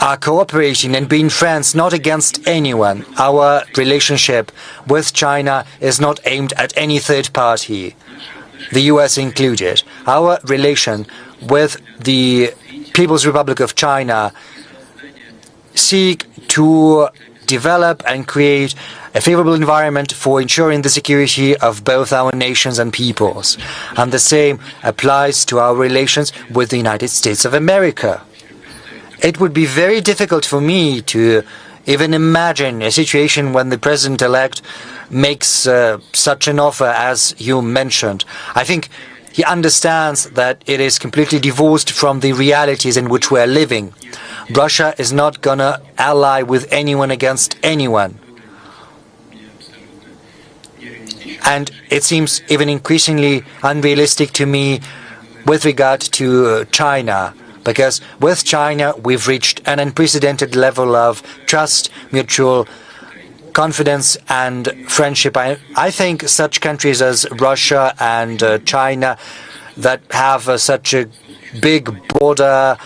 [SPEAKER 2] are cooperating and being friends, not against anyone. Our relationship with China is not aimed at any third party, the US included. Our relation with the People's Republic of China seek to develop and create a favorable environment for ensuring the security of both our nations and peoples. And the same applies to our relations with the United States of America. It would be very difficult for me to even imagine a situation when the president-elect makes such an offer as you mentioned. I think he understands that it is completely divorced from the realities in which we are living. Russia is not gonna ally with anyone against anyone. And it seems even increasingly unrealistic to me with regard to China, because with China we've reached an unprecedented level of trust, mutual confidence and friendship. I think such countries as Russia and China that have such a big border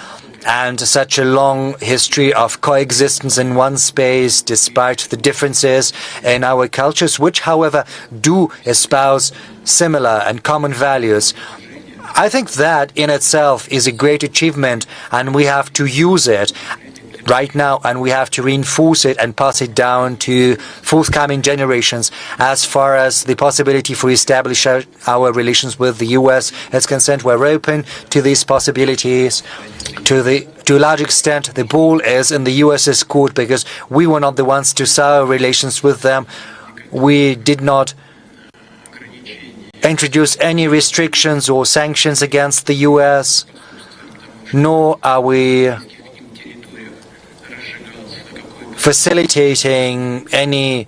[SPEAKER 2] and such a long history of coexistence in one space, despite the differences in our cultures, which, however, do espouse similar and common values. I think that in itself is a great achievement, and we have to use it right now, and we have to reinforce it and pass it down to forthcoming generations. As far as the possibility for establishing our relations with the US is concerned, we're open to these possibilities. To a large extent, the ball is in the US's court, because we were not the ones to sour relations with them. We did not introduce any restrictions or sanctions against the US, nor are we facilitating any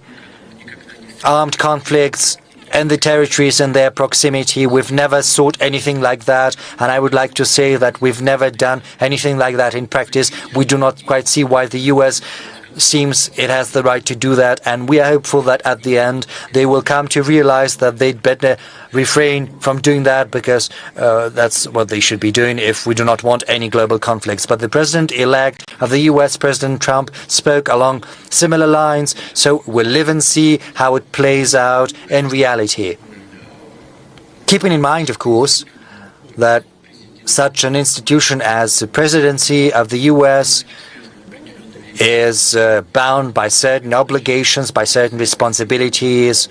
[SPEAKER 2] armed conflicts in the territories in their proximity. We've never sought anything like that, and I would like to say that we've never done anything like that in practice. We do not quite see why the US seems it has the right to do that, and we are hopeful that at the end they will come to realize that they'd better refrain from doing that, because that's what they should be doing if we do not want any global conflicts. But the president-elect of the US, President Trump, spoke along similar lines, so we'll live and see how it plays out in reality. Keeping in mind, of course, that such an institution as the presidency of the US is bound by certain obligations, by certain responsibilities.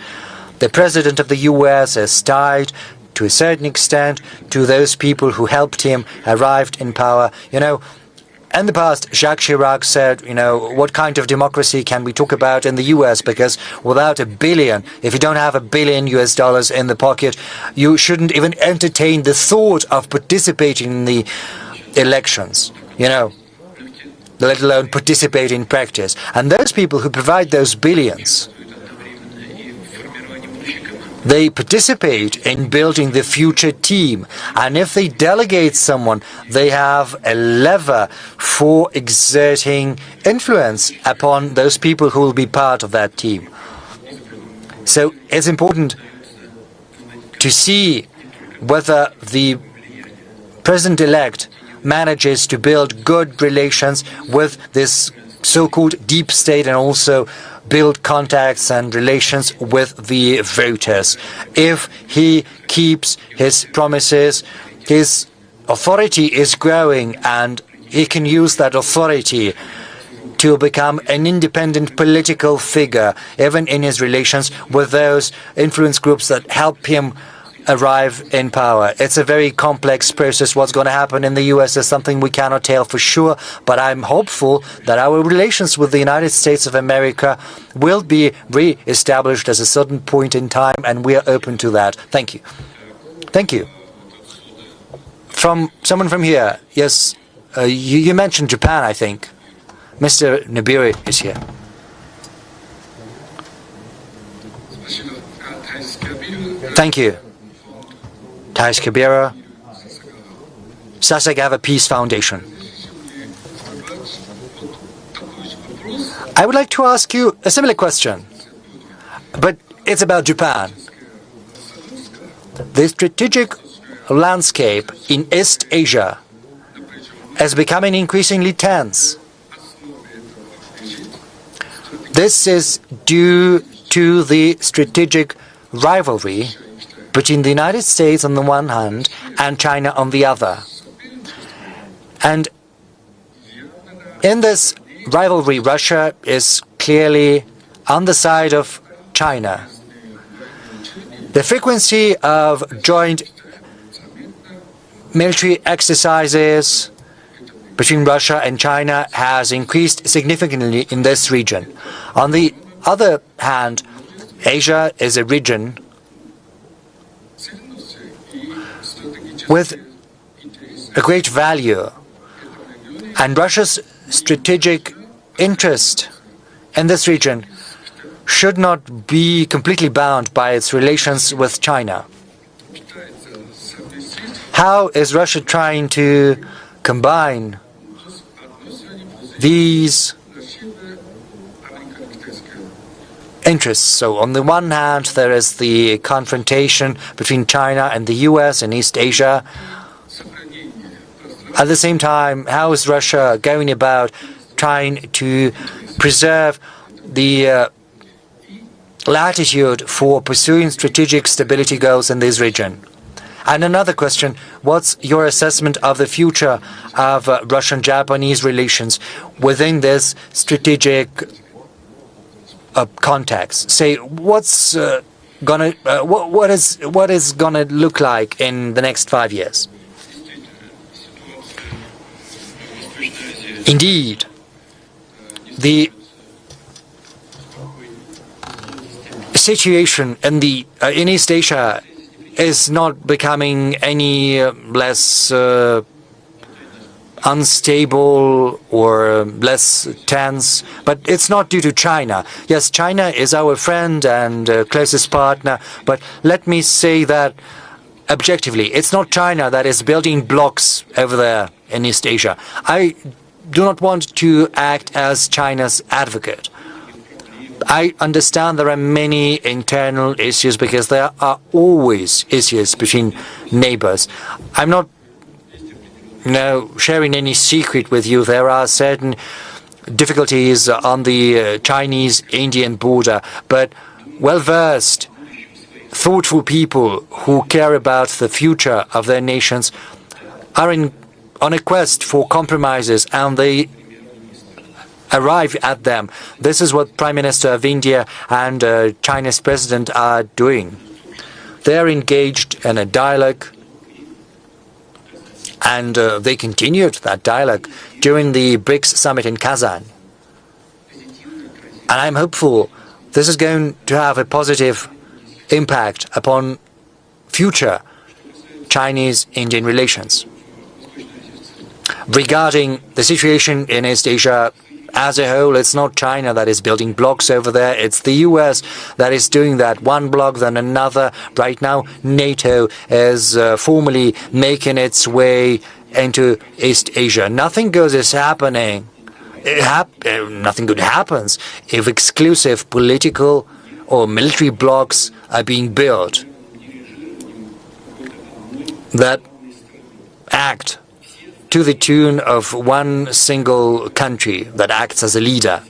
[SPEAKER 2] The president of the US is tied to a certain extent to those people who helped him arrive in power. You know, in the past, Jacques Chirac said, what kind of democracy can we talk about in the US? Because without a billion, if you don't have $1 billion in the pocket, you shouldn't even entertain the thought of participating in the elections, let alone participate in practice. And those people who provide those billions, they participate in building the future team. And if they delegate someone, they have a lever for exerting influence upon those people who will be part of that team. So it's important to see whether the president-elect manages to build good relations with this so-called deep state, and also build contacts and relations with the voters. If he keeps his promises, his authority is growing, and he can use that authority to become an independent political figure, even in his relations with those influence groups that help him arrive in power. It's a very complex process. What's going to happen in the US is something we cannot tell for sure, but I'm hopeful that our relations with the United States of America will be re-established at a certain point in time, and we are open to that. Thank you. Thank you. From someone from here. Yes, you mentioned Japan, I think. Mr. Nibiri is here. Thank you. Thais Kabira, Sasagava Peace Foundation. I would like to ask you a similar question, but it's about Japan. The strategic landscape in East Asia is becoming increasingly tense. This is due to the strategic rivalry between the United States on the one hand and China on the other. And in this rivalry, Russia is clearly on the side of China. The frequency of joint military exercises between Russia and China has increased significantly in this region. On the other hand, Asia is a region with a great value, and Russia's strategic interest in this region should not be completely bound by its relations with China. How is Russia trying to combine these interests? So on the one hand, there is the confrontation between China and the US in East Asia. At the same time, how is Russia going about trying to preserve the latitude for pursuing strategic stability goals in this region? And another question, what's your assessment of the future of Russian-Japanese relations within this strategic context? Say, what is gonna look like in the next 5 years? Indeed, the situation in East Asia is not becoming any less unstable or less tense, but it's not due to China. Yes, China is our friend and closest partner, but let me say that objectively, it's not China that is building blocks over there in East Asia. I do not want to act as China's advocate. I understand there are many internal issues because there are always issues between neighbors. I'm not sharing any secret with you. There are certain difficulties on the Chinese-Indian border, but well-versed, thoughtful people who care about the future of their nations are on a quest for compromises, and they arrive at them. This is what Prime Minister of India and China's President are doing. They are engaged in a dialogue, and they continued that dialogue during the BRICS summit in Kazan. And I'm hopeful this is going to have a positive impact upon future Chinese-Indian relations. Regarding the situation in East Asia as a whole, it's not China that is building blocks over there, it's the US that is doing that, one block then another. Right now, NATO is formally making its way into East Asia. Nothing good is happening. Nothing good happens if exclusive political or military blocks are being built that act to the tune of one single country that acts as a leader.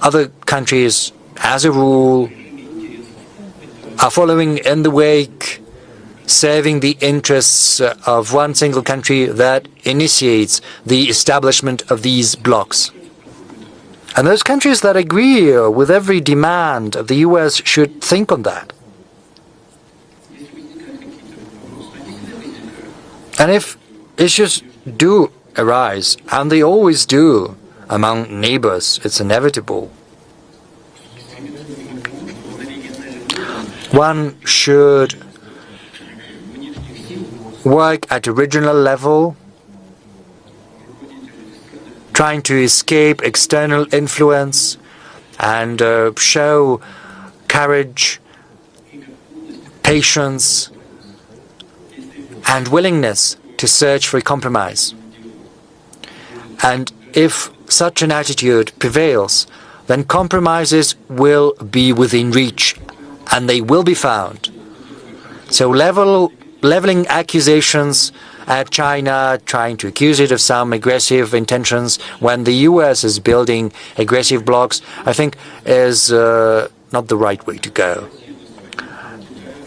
[SPEAKER 2] Other countries, as a rule, are following in the wake, serving the interests of one single country that initiates the establishment of these blocks. And those countries that agree with every demand of the US should think on that. And if issues do arise, and they always do among neighbors, it's inevitable. One should work at a regional level, trying to escape external influence and show courage, patience, and willingness to search for a compromise. And if such an attitude prevails, then compromises will be within reach, and they will be found. So leveling accusations at China, trying to accuse it of some aggressive intentions when the US is building aggressive blocks, I think is not the right way to go.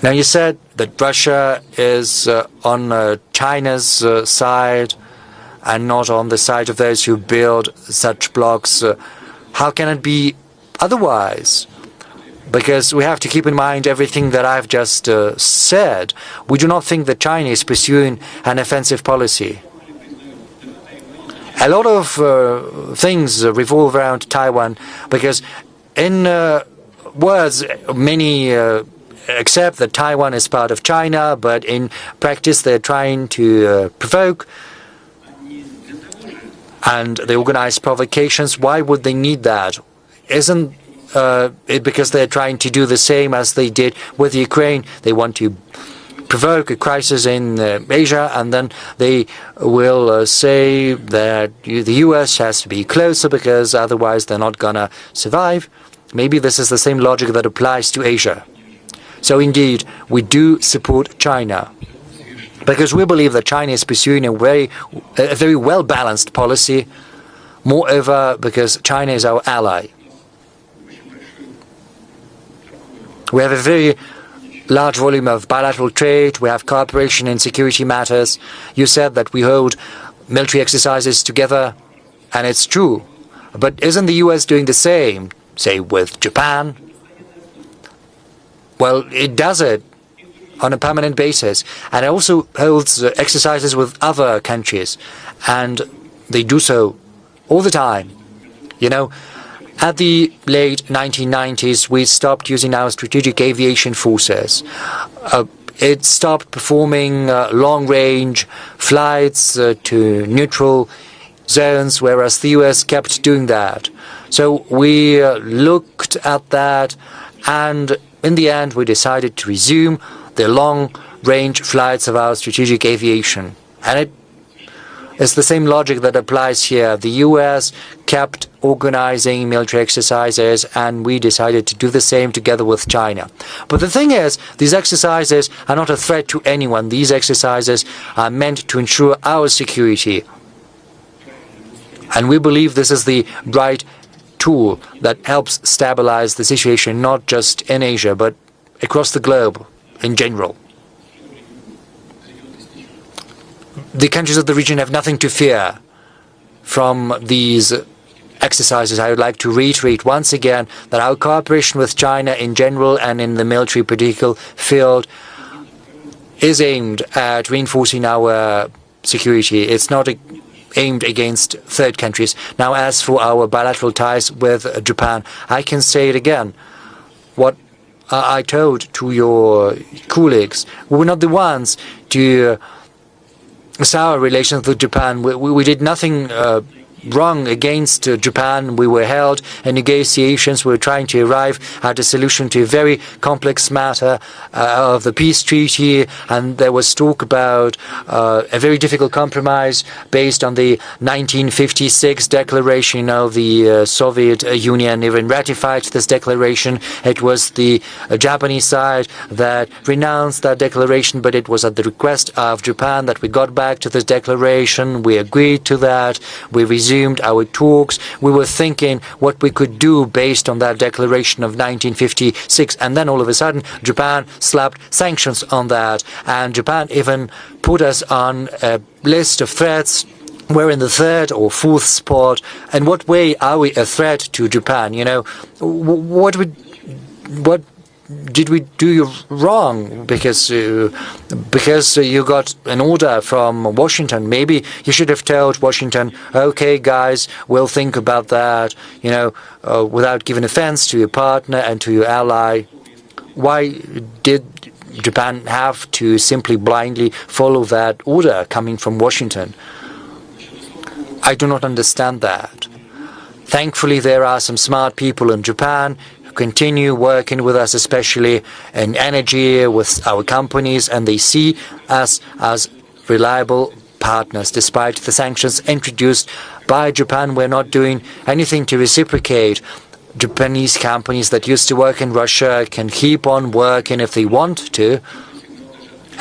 [SPEAKER 2] Now, you said that Russia is on China's side and not on the side of those who build such blocks. How can it be otherwise? Because we have to keep in mind everything that I've just said. We do not think that China is pursuing an offensive policy. A lot of things revolve around Taiwan, because in words, many accept that Taiwan is part of China, but in practice they're trying to provoke, and they organize provocations. Why would they need that? Isn't it because they're trying to do the same as they did with Ukraine? They want to provoke a crisis in Asia, and then they will say that the US has to be closer because otherwise they're not gonna survive. Maybe this is the same logic that applies to Asia. So indeed, we do support China, because we believe that China is pursuing a very well-balanced policy. Moreover, because China is our ally. We have a very large volume of bilateral trade. We have cooperation in security matters. You said that we hold military exercises together, and it's true. But isn't the US doing the same, say, with Japan? Well, it does it on a permanent basis, and it also holds exercises with other countries, and they do so all the time. You know, at the late 1990s, we stopped using our strategic aviation forces. It stopped performing long-range flights to neutral zones, whereas the US kept doing that. So we looked at that, and in the end, we decided to resume the long-range flights of our strategic aviation. And it is the same logic that applies here. The US kept organizing military exercises, and we decided to do the same together with China. But the thing is, these exercises are not a threat to anyone. These exercises are meant to ensure our security. And we believe this is the right tool that helps stabilize the situation, not just in Asia, but across the globe in general. The countries of the region have nothing to fear from these exercises. I would like to reiterate once again that our cooperation with China in general and in the military political field is aimed at reinforcing our security. It's not aimed against third countries. Now, as for our bilateral ties with Japan, I can say it again. What I told to your colleagues, we were not the ones to sour relations with Japan. We did nothing wrong against Japan. We were held in negotiations. We were trying to arrive at a solution to a very complex matter of the peace treaty, and there was talk about a very difficult compromise based on the 1956 declaration of the Soviet Union. Even ratified this declaration. It was the Japanese side that renounced that declaration, but it was at the request of Japan that we got back to this declaration. We agreed to that. We resumed our talks. We were thinking what we could do based on that declaration of 1956, and then all of a sudden Japan slapped sanctions on that, and Japan even put us on a list of threats. We're in the third or fourth spot. In what way are we a threat to Japan? You know, what did we do you wrong because you got an order from Washington? Maybe you should have told Washington, okay, guys, we'll think about that, without giving offense to your partner and to your ally. Why did Japan have to simply blindly follow that order coming from Washington? I do not understand that. Thankfully, there are some smart people in Japan who continue working with us, especially in energy, with our companies, and they see us as reliable partners. Despite the sanctions introduced by Japan, we're not doing anything to reciprocate. Japanese companies that used to work in Russia can keep on working if they want to.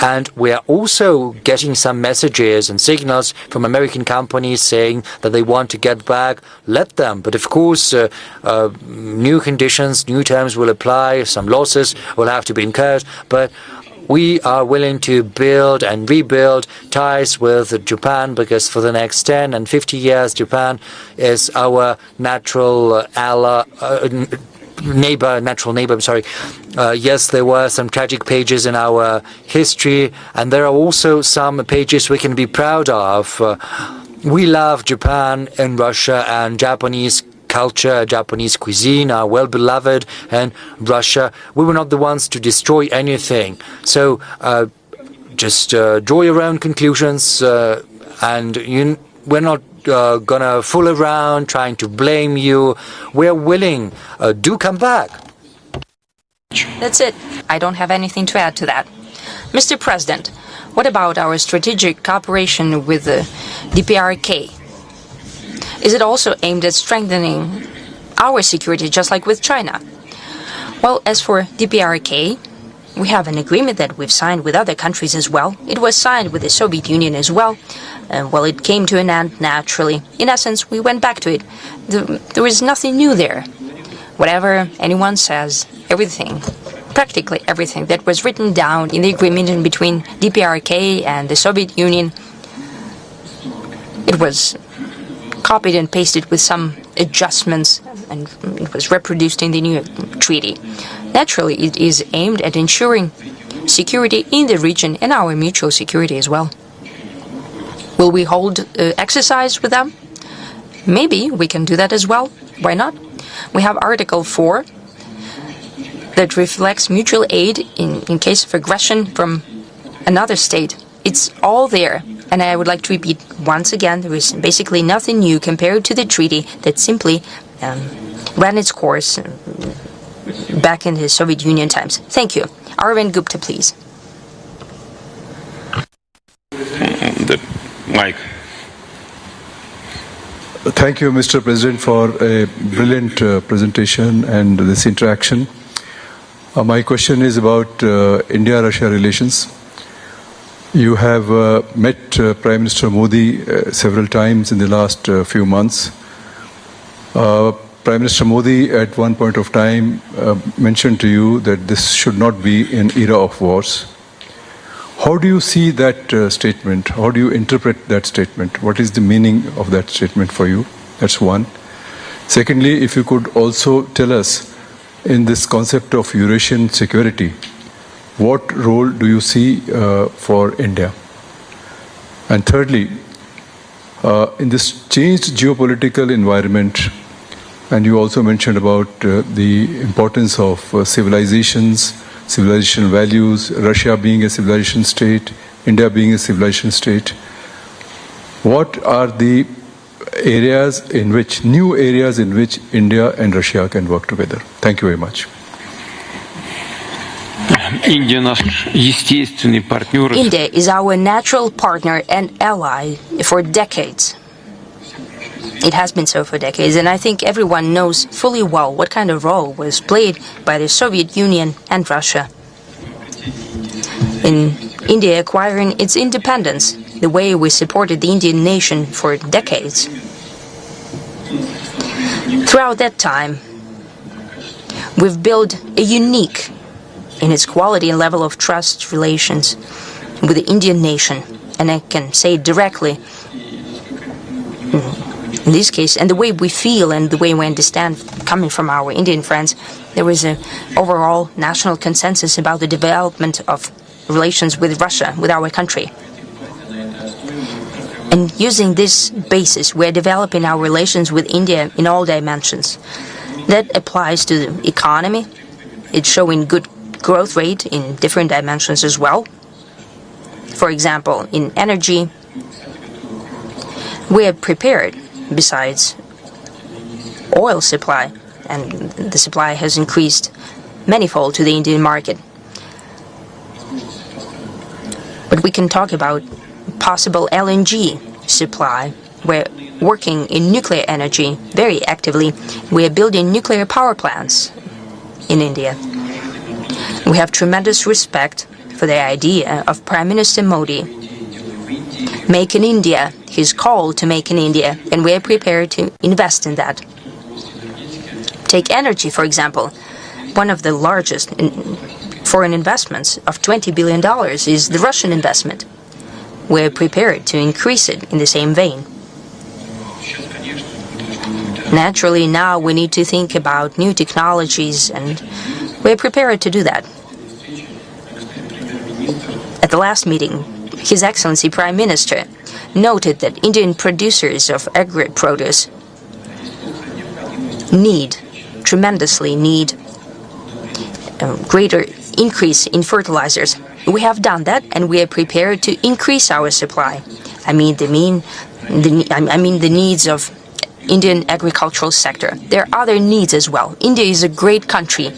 [SPEAKER 2] And we are also getting some messages and signals from American companies saying that they want to get back. Let them. But of course, new conditions, new terms will apply. Some losses will have to be incurred. But we are willing to build and rebuild ties with Japan because for the next 10 and 50 years, Japan is our natural natural neighbor. Yes, there were some tragic pages in our history, and there are also some pages we can be proud of. We love Japan and Russia, and Japanese culture, Japanese cuisine are well beloved in Russia. We were not the ones to destroy anything. So just draw your own conclusions, and we're not gonna fool around trying to blame you. We're willing. Do come back.
[SPEAKER 1] That's it. I don't have anything to add to that. Mr. President, what about our strategic cooperation with the DPRK? Is it also aimed at strengthening our security, just like with China? Well, as for DPRK, we have an agreement that we've signed with other countries as well. It was signed with the Soviet Union as well. Well, it came to an end naturally. In essence, we went back to it. There is nothing new there. Whatever anyone says, practically everything that was written down in the agreement in between DPRK and the Soviet Union, it was copied and pasted with some adjustments, and it was reproduced in the new treaty. Naturally, it is aimed at ensuring security in the region and our mutual security as well. Will we hold exercise with them? Maybe we can do that as well. Why not? We have Article 4 that reflects mutual aid in case of aggression from another state. It's all there. And I would like to repeat once again, there is basically nothing new compared to the treaty that simply ran its course back in the Soviet Union times. Thank you. Arvind Gupta, please.
[SPEAKER 7] The mic.
[SPEAKER 8] Thank you, Mr. President, for a brilliant presentation and this interaction. My question is about India-Russia relations. You have met Prime Minister Modi several times in the last few months. Prime Minister Modi at one point of time mentioned to you that this should not be an era of wars. How do you see that statement? How do you interpret that statement? What is the meaning of that statement for you? That's one. Secondly, if you could also tell us in this concept of Eurasian security, what role do you see for India? And thirdly, in this changed geopolitical environment, and you also mentioned about the importance of civilizations, civilization values, Russia being a civilization state, India being a civilization state, what are the areas in which, new areas in which India and Russia can work together? Thank you very much.
[SPEAKER 7] India
[SPEAKER 1] is our natural partner and ally for decades. It has been so for decades, and I think everyone knows fully well what kind of role was played by the Soviet Union and Russia in India acquiring its independence, the way we supported the Indian nation for decades. Throughout that time, we've built a unique in its quality and level of trust relations with the Indian nation. And I can say directly, In this case, and the way we feel and the way we understand coming from our Indian friends, there is an overall national consensus about the development of relations with Russia, with our country. And using this basis, we're developing our relations with India in all dimensions. That applies to the economy. It's showing good growth rate in different dimensions as well. For example, in energy, we are prepared. Besides oil supply, and the supply has increased manifold to the Indian market. But we can talk about possible LNG supply. We're working in nuclear energy very actively. We are building nuclear power plants in India. We have tremendous respect for the idea of Prime Minister Modi. Make in India, his call to make in India, and we are prepared to invest in that. Take energy, for example. One of the largest foreign investments of $20 billion is the Russian investment. We're prepared to increase it in the same vein. Naturally, now we need to think about new technologies, and we're prepared to do that. At the last meeting, His Excellency Prime Minister noted that Indian producers of agri-produce tremendously need a greater increase in fertilizers. We have done that, and we are prepared to increase our supply. I mean the needs of Indian agricultural sector. There are other needs as well. India is a great country,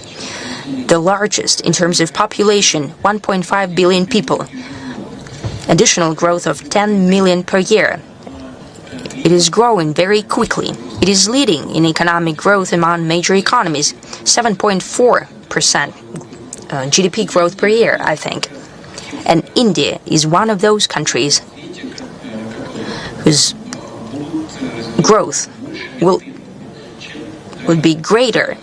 [SPEAKER 1] the largest in terms of population, 1.5 billion people. Additional growth of 10 million per year. It is growing very quickly. It is leading in economic growth among major economies, 7.4% GDP growth per year, I think. And India is one of those countries whose growth will be greater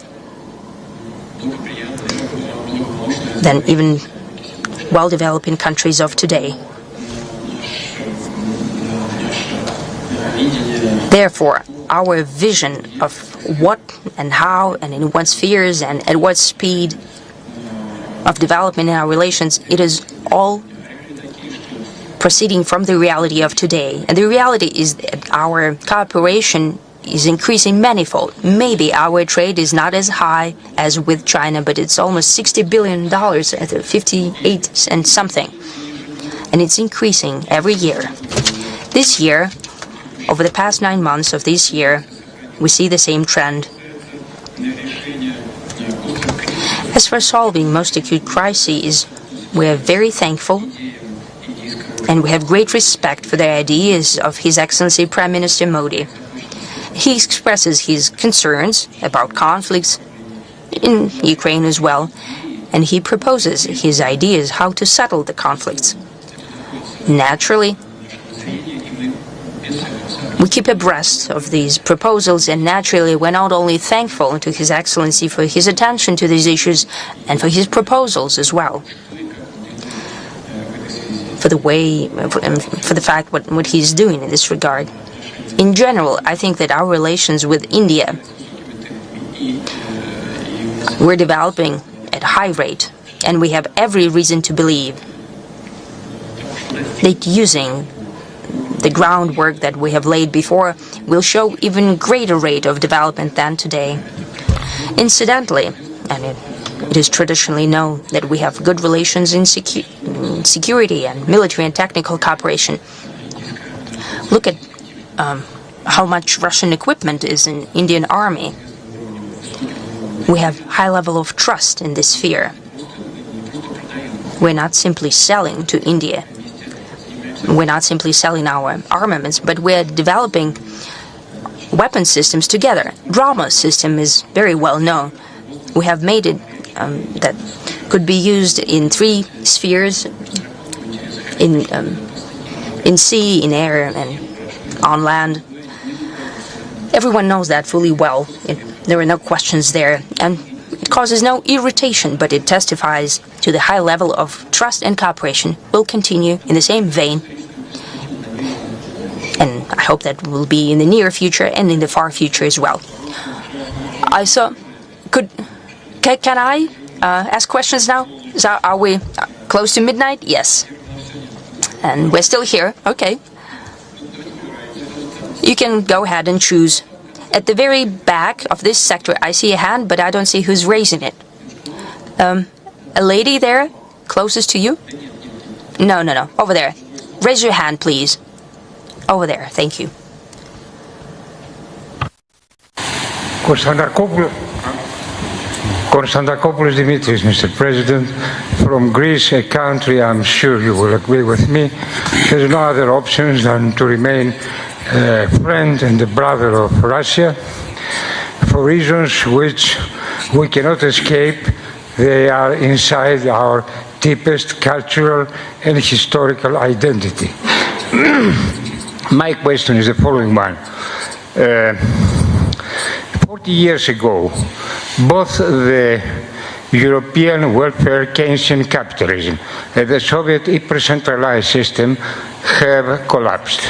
[SPEAKER 1] than even well-developing countries of today. Therefore, our vision of what and how and in what spheres and at what speed of development in our relations, it is all proceeding from the reality of today. And the reality is that our cooperation is increasing manifold. Maybe our trade is not as high as with China, but it's almost $60 billion at 58 and something. And it's increasing every year. This year, over the past 9 months of this year, we see the same trend. As for solving most acute crises, we are very thankful and we have great respect for the ideas of His Excellency Prime Minister Modi. He expresses his concerns about conflicts in Ukraine as well, and he proposes his ideas how to settle the conflicts. Naturally, we keep abreast of these proposals, and naturally we're not only thankful to His Excellency for his attention to these issues and for his proposals as well, for the fact what he's doing in this regard. In general, I think that our relations with India, we're developing at a high rate, and we have every reason to believe that using the groundwork that we have laid before will show even greater rate of development than today. Incidentally, and it is traditionally known that we have good relations in security and military and technical cooperation. Look at how much Russian equipment is in Indian army. We have high level of trust in this sphere. We're not simply selling to India. We're not simply selling our armaments, but we're developing weapon systems together. Drama system is very well known. We have made it that could be used in 3 spheres, in sea, in air, and on land. Everyone knows that fully well. There are no questions there, and it causes no irritation, but it testifies to the high level of trust and cooperation. Will continue in the same vein. And I hope that will be in the near future and in the far future as well. Can I ask questions now? Are we close to midnight? Yes. And we're still here. Okay. You can go ahead and choose. At the very back of this sector, I see a hand, but I don't see who's raising it. A lady there, closest to you? No. Over there. Raise your hand, please. Over there. Thank you.
[SPEAKER 9] Konstantopoulos Dimitris, Mr. President, from Greece, a country I'm sure you will agree with me, has no other options than to remain a friend and a brother of Russia for reasons which we cannot escape. They are inside our deepest cultural and historical identity. My question is the following one. 40 years ago, both the European welfare Keynesian capitalism and the Soviet hyper-centralized system have collapsed.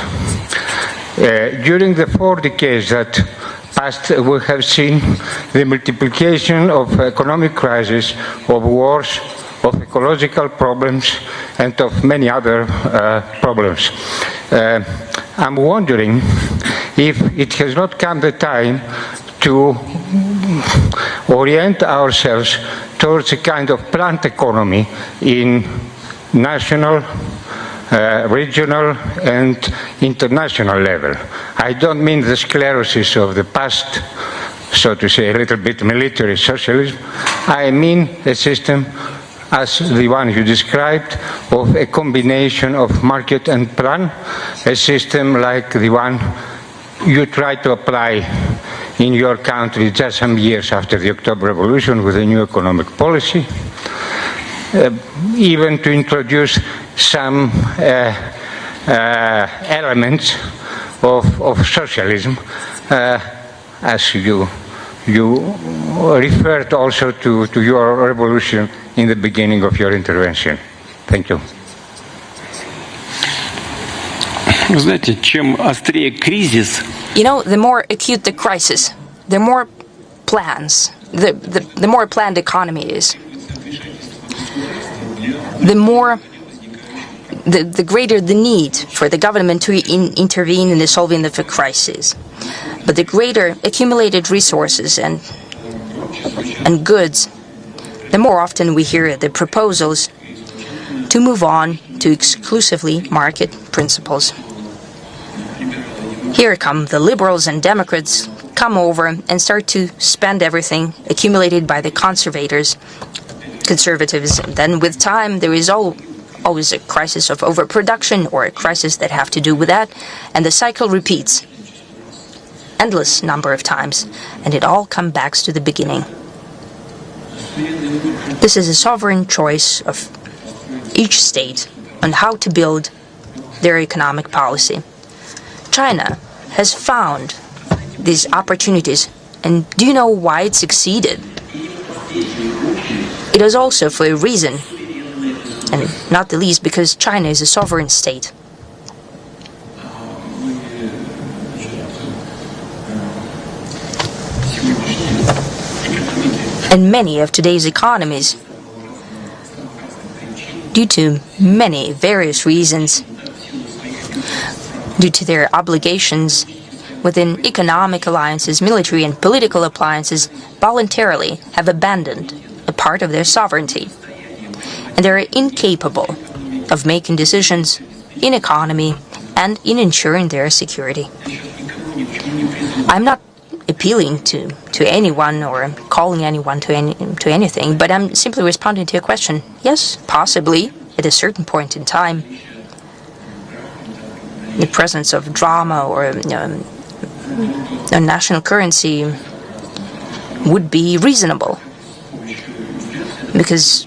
[SPEAKER 9] During the 4 decades that passed, we have seen the multiplication of economic crises, of wars, of ecological problems, and of many other problems. I'm wondering if it has not come the time to orient ourselves towards a kind of planned economy in national, regional and international level. I don't mean the sclerosis of the past, so to say, a little bit military socialism. I mean a system as the one you described, of a combination of market and plan, a system like the one you tried to apply in your country just some years after the October Revolution with a new economic policy, even to introduce some elements of socialism, as you referred also to your revolution in the beginning of your intervention. Thank you.
[SPEAKER 7] Знаете, чем острее кризис,
[SPEAKER 1] You know, the more acute the crisis, the more plans, the more planned economy is. The greater the need for the government to intervene in the solving of the crisis. But the greater accumulated resources and goods, the more often we hear the proposals to move on to exclusively market principles. Here come the liberals and Democrats, come over and start to spend everything accumulated by the conservatives. Then with time, there is always a crisis of overproduction or a crisis that have to do with that, and the cycle repeats endless number of times, and it all comes back to the beginning. This is a sovereign choice of each state on how to build their economic policy. China has found these opportunities, and do you know why it succeeded? It is also for a reason, and not the least because China is a sovereign state. And many of today's economies, due to many various reasons, due to their obligations within economic alliances, military and political alliances, voluntarily have abandoned a part of their sovereignty. And they are incapable of making decisions in economy and in ensuring their security. I'm not appealing to anyone or calling anyone to anything, but I'm simply responding to your question. Yes, possibly, at a certain point in time, the presence of drama or a national currency would be reasonable, because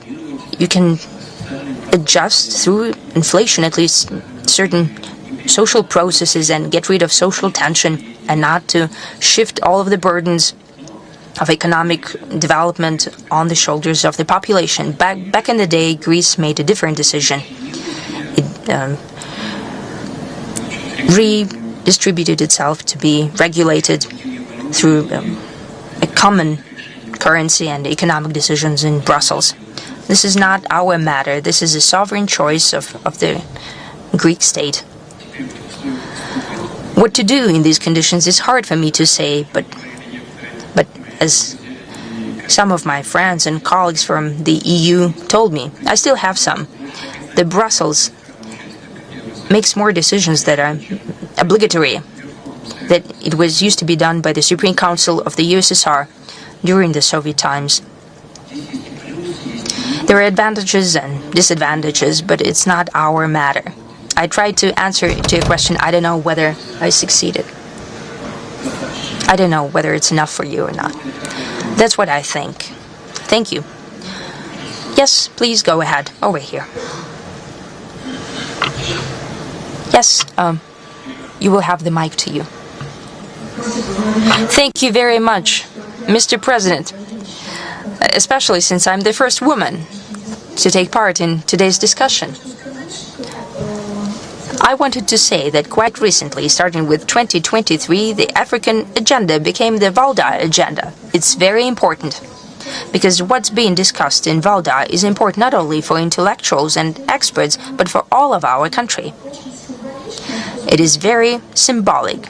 [SPEAKER 1] you can adjust through inflation at least certain social processes and get rid of social tension, and not to shift all of the burdens of economic development on the shoulders of the population. Back in the day, Greece made a different decision. It distributed itself to be regulated through a common currency and economic decisions in Brussels. This is not our matter. This is a sovereign choice of the Greek state. What to do in these conditions is hard for me to say, but as some of my friends and colleagues from the EU told me, I still have some. The Brussels makes more decisions that are obligatory, that it was used to be done by the Supreme Council of the USSR during the Soviet times. There are advantages and disadvantages, but it's not our matter. I tried to answer to your question. I don't know whether I succeeded. I don't know whether it's enough for you or not. That's what I think. Thank you. Yes, please go ahead. Over here. Yes, you will have the mic to you. Thank you very much, Mr. President, especially since I'm the first woman to take part in today's discussion. I wanted to say that quite recently, starting with 2023, the African agenda became the Valdai agenda. It's very important, because what's being discussed in Valdai is important not only for intellectuals and experts, but for all of our country. It is very symbolic.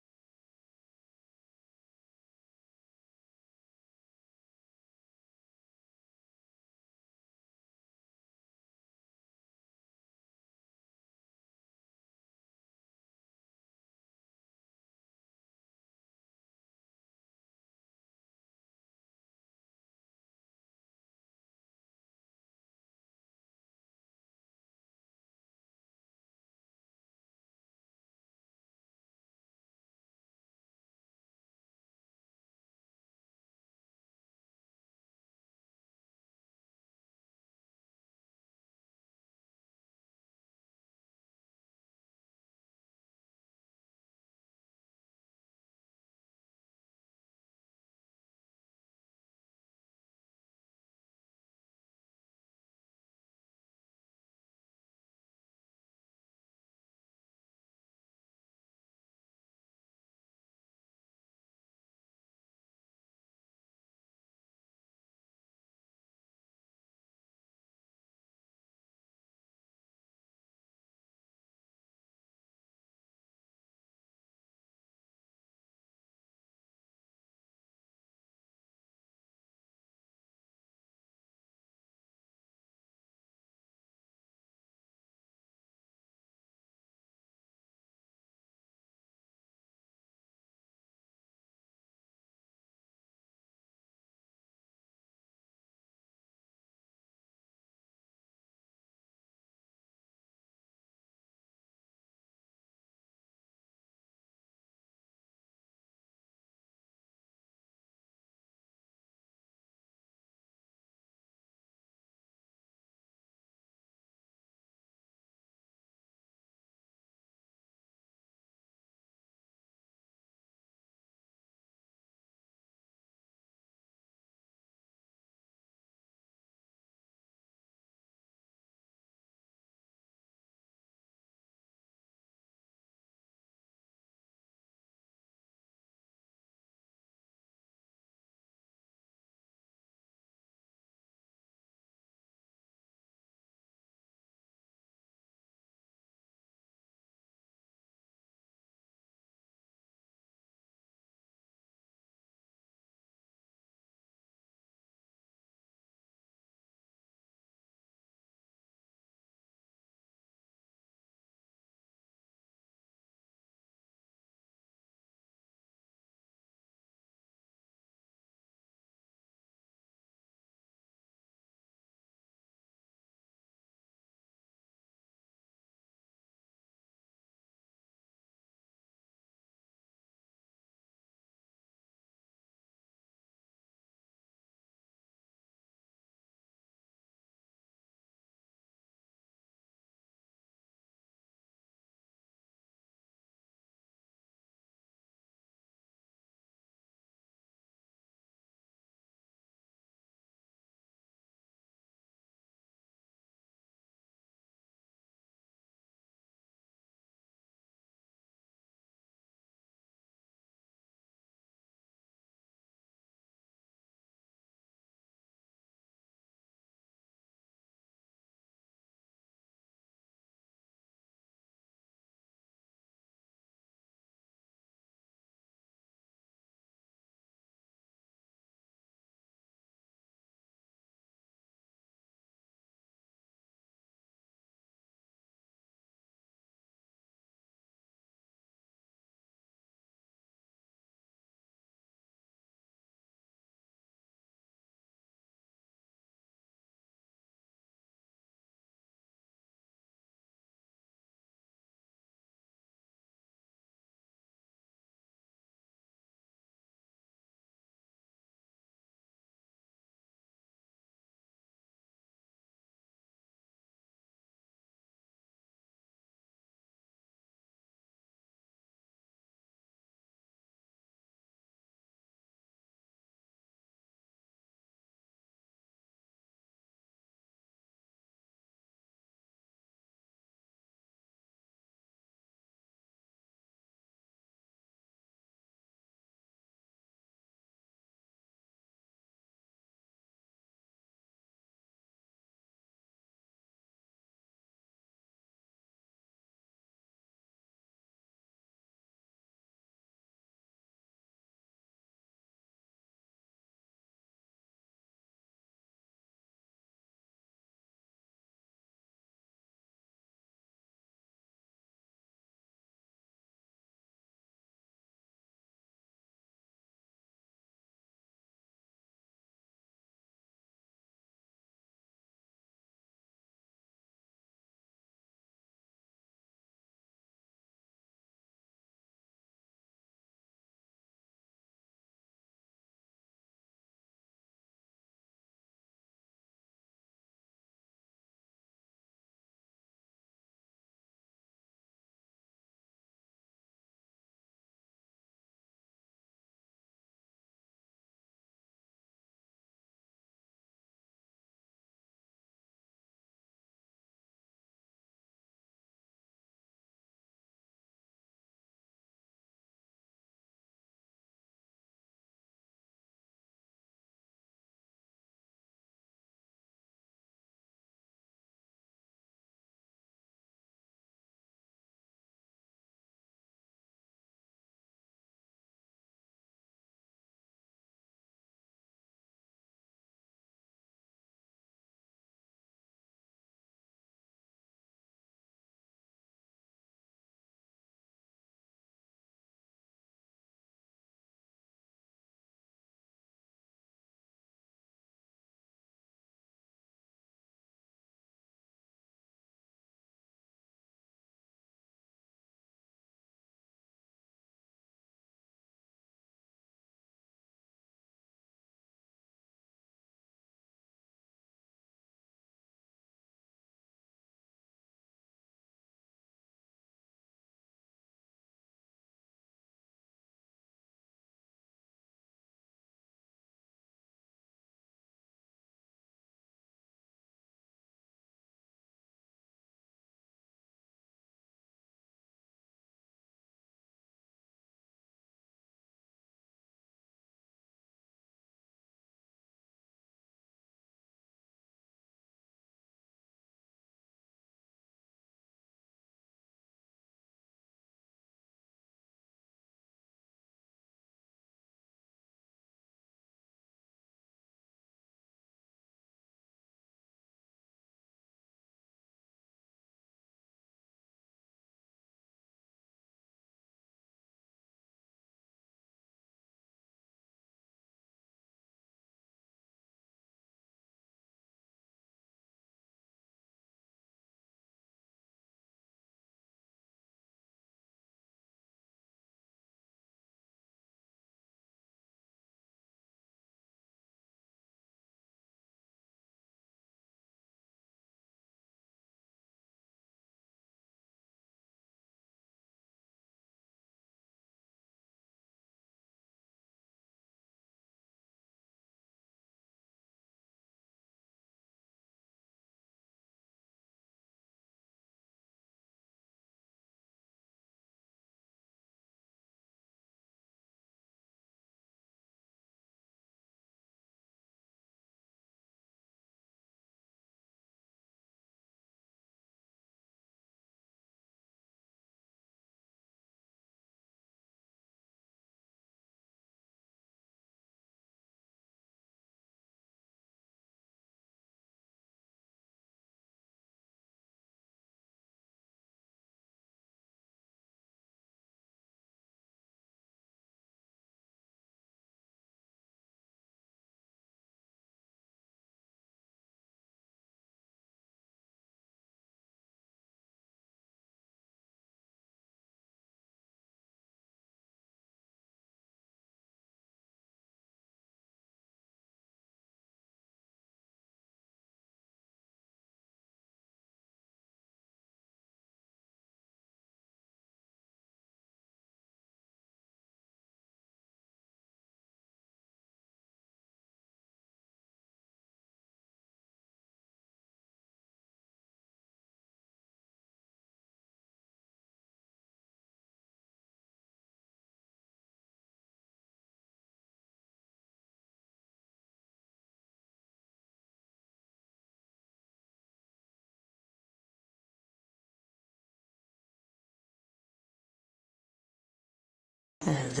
[SPEAKER 1] the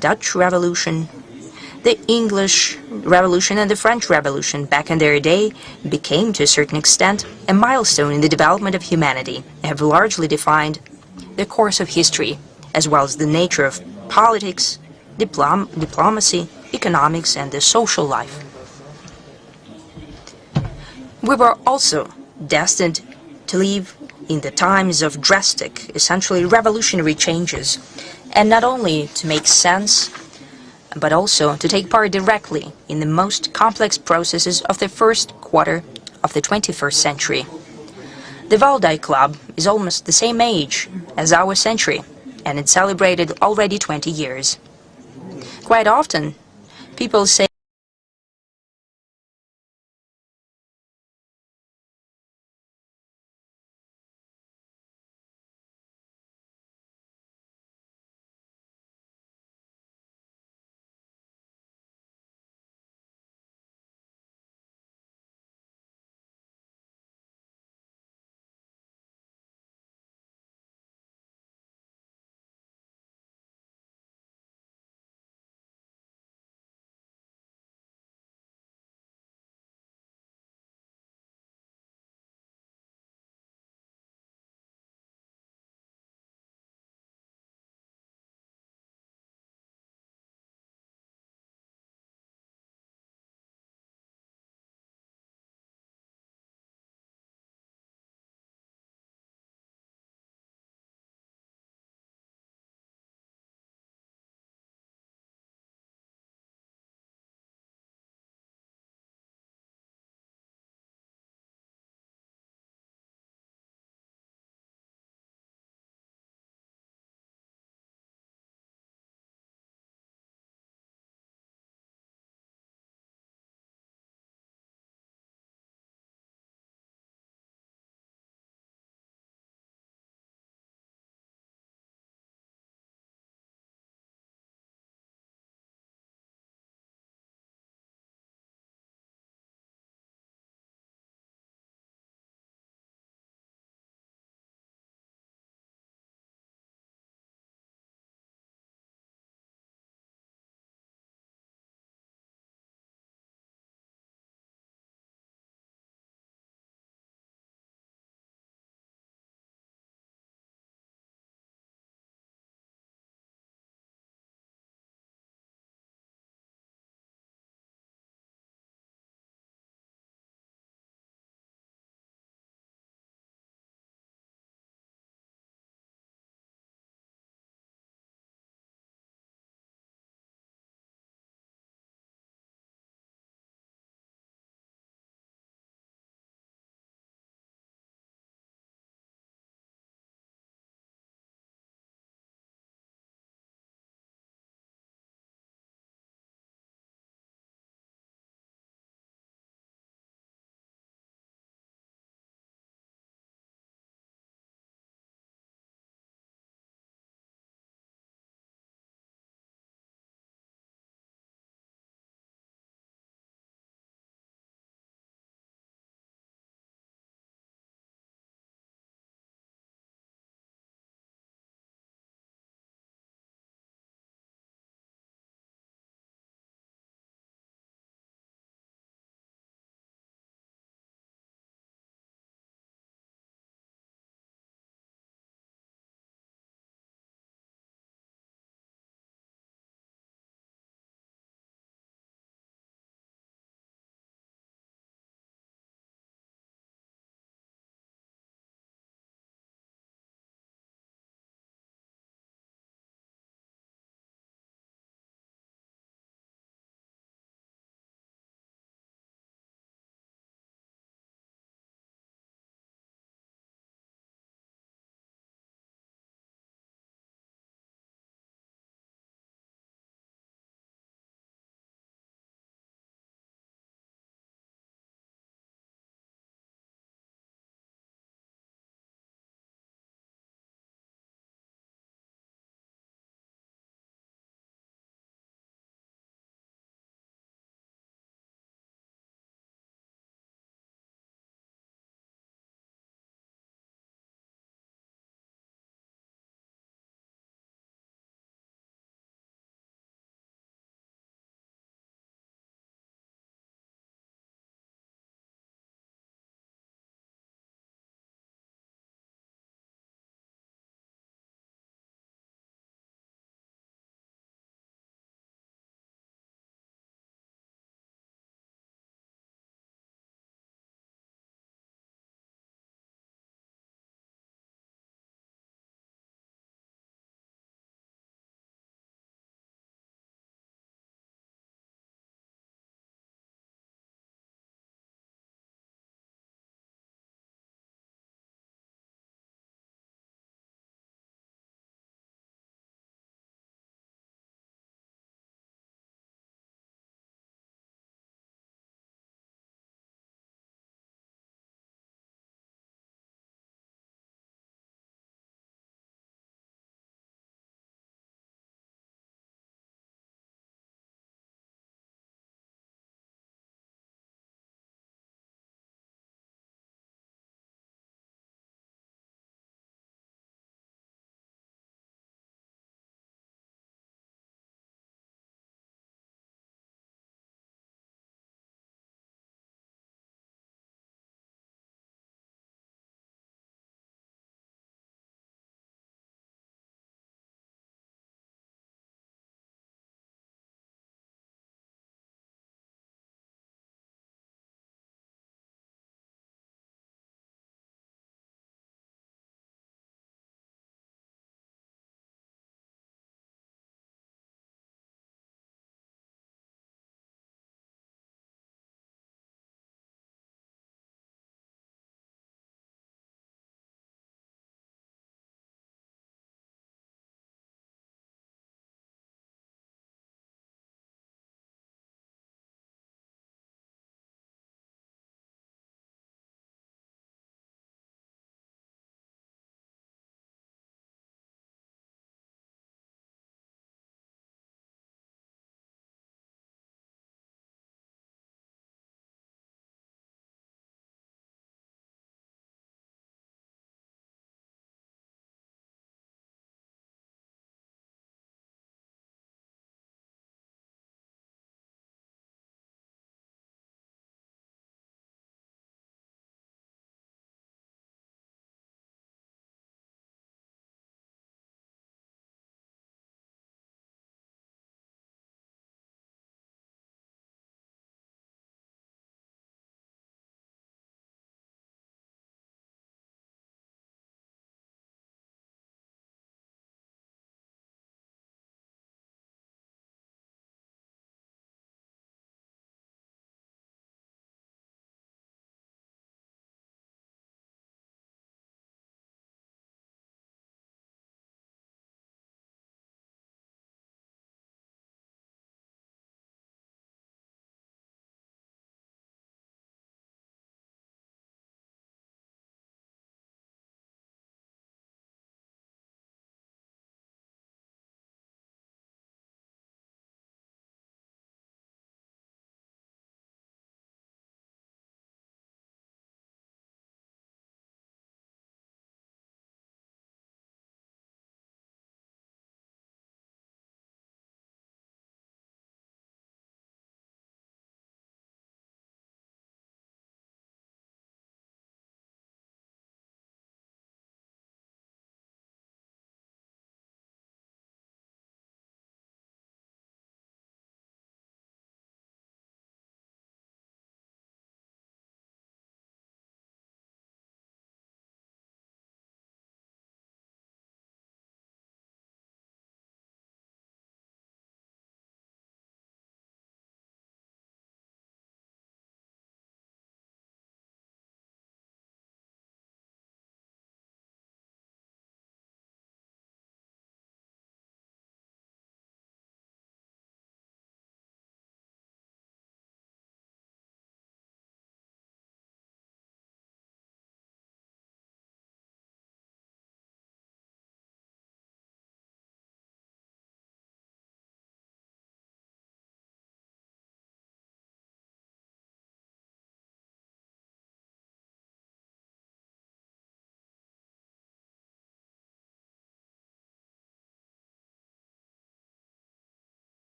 [SPEAKER 1] Dutch Revolution, the English Revolution and the French Revolution back in their day became, to a certain extent, a milestone in the development of humanity and have largely defined the course of history, as well as the nature of politics, diplomacy, economics, and the social life. We were also destined to live in the times of drastic, essentially revolutionary changes, and not only to make sense, but also to take part directly in the most complex processes of the first quarter of the 21st century. The Valdai Club is almost the same age as our century, and it celebrated already 20 years. Quite often, people say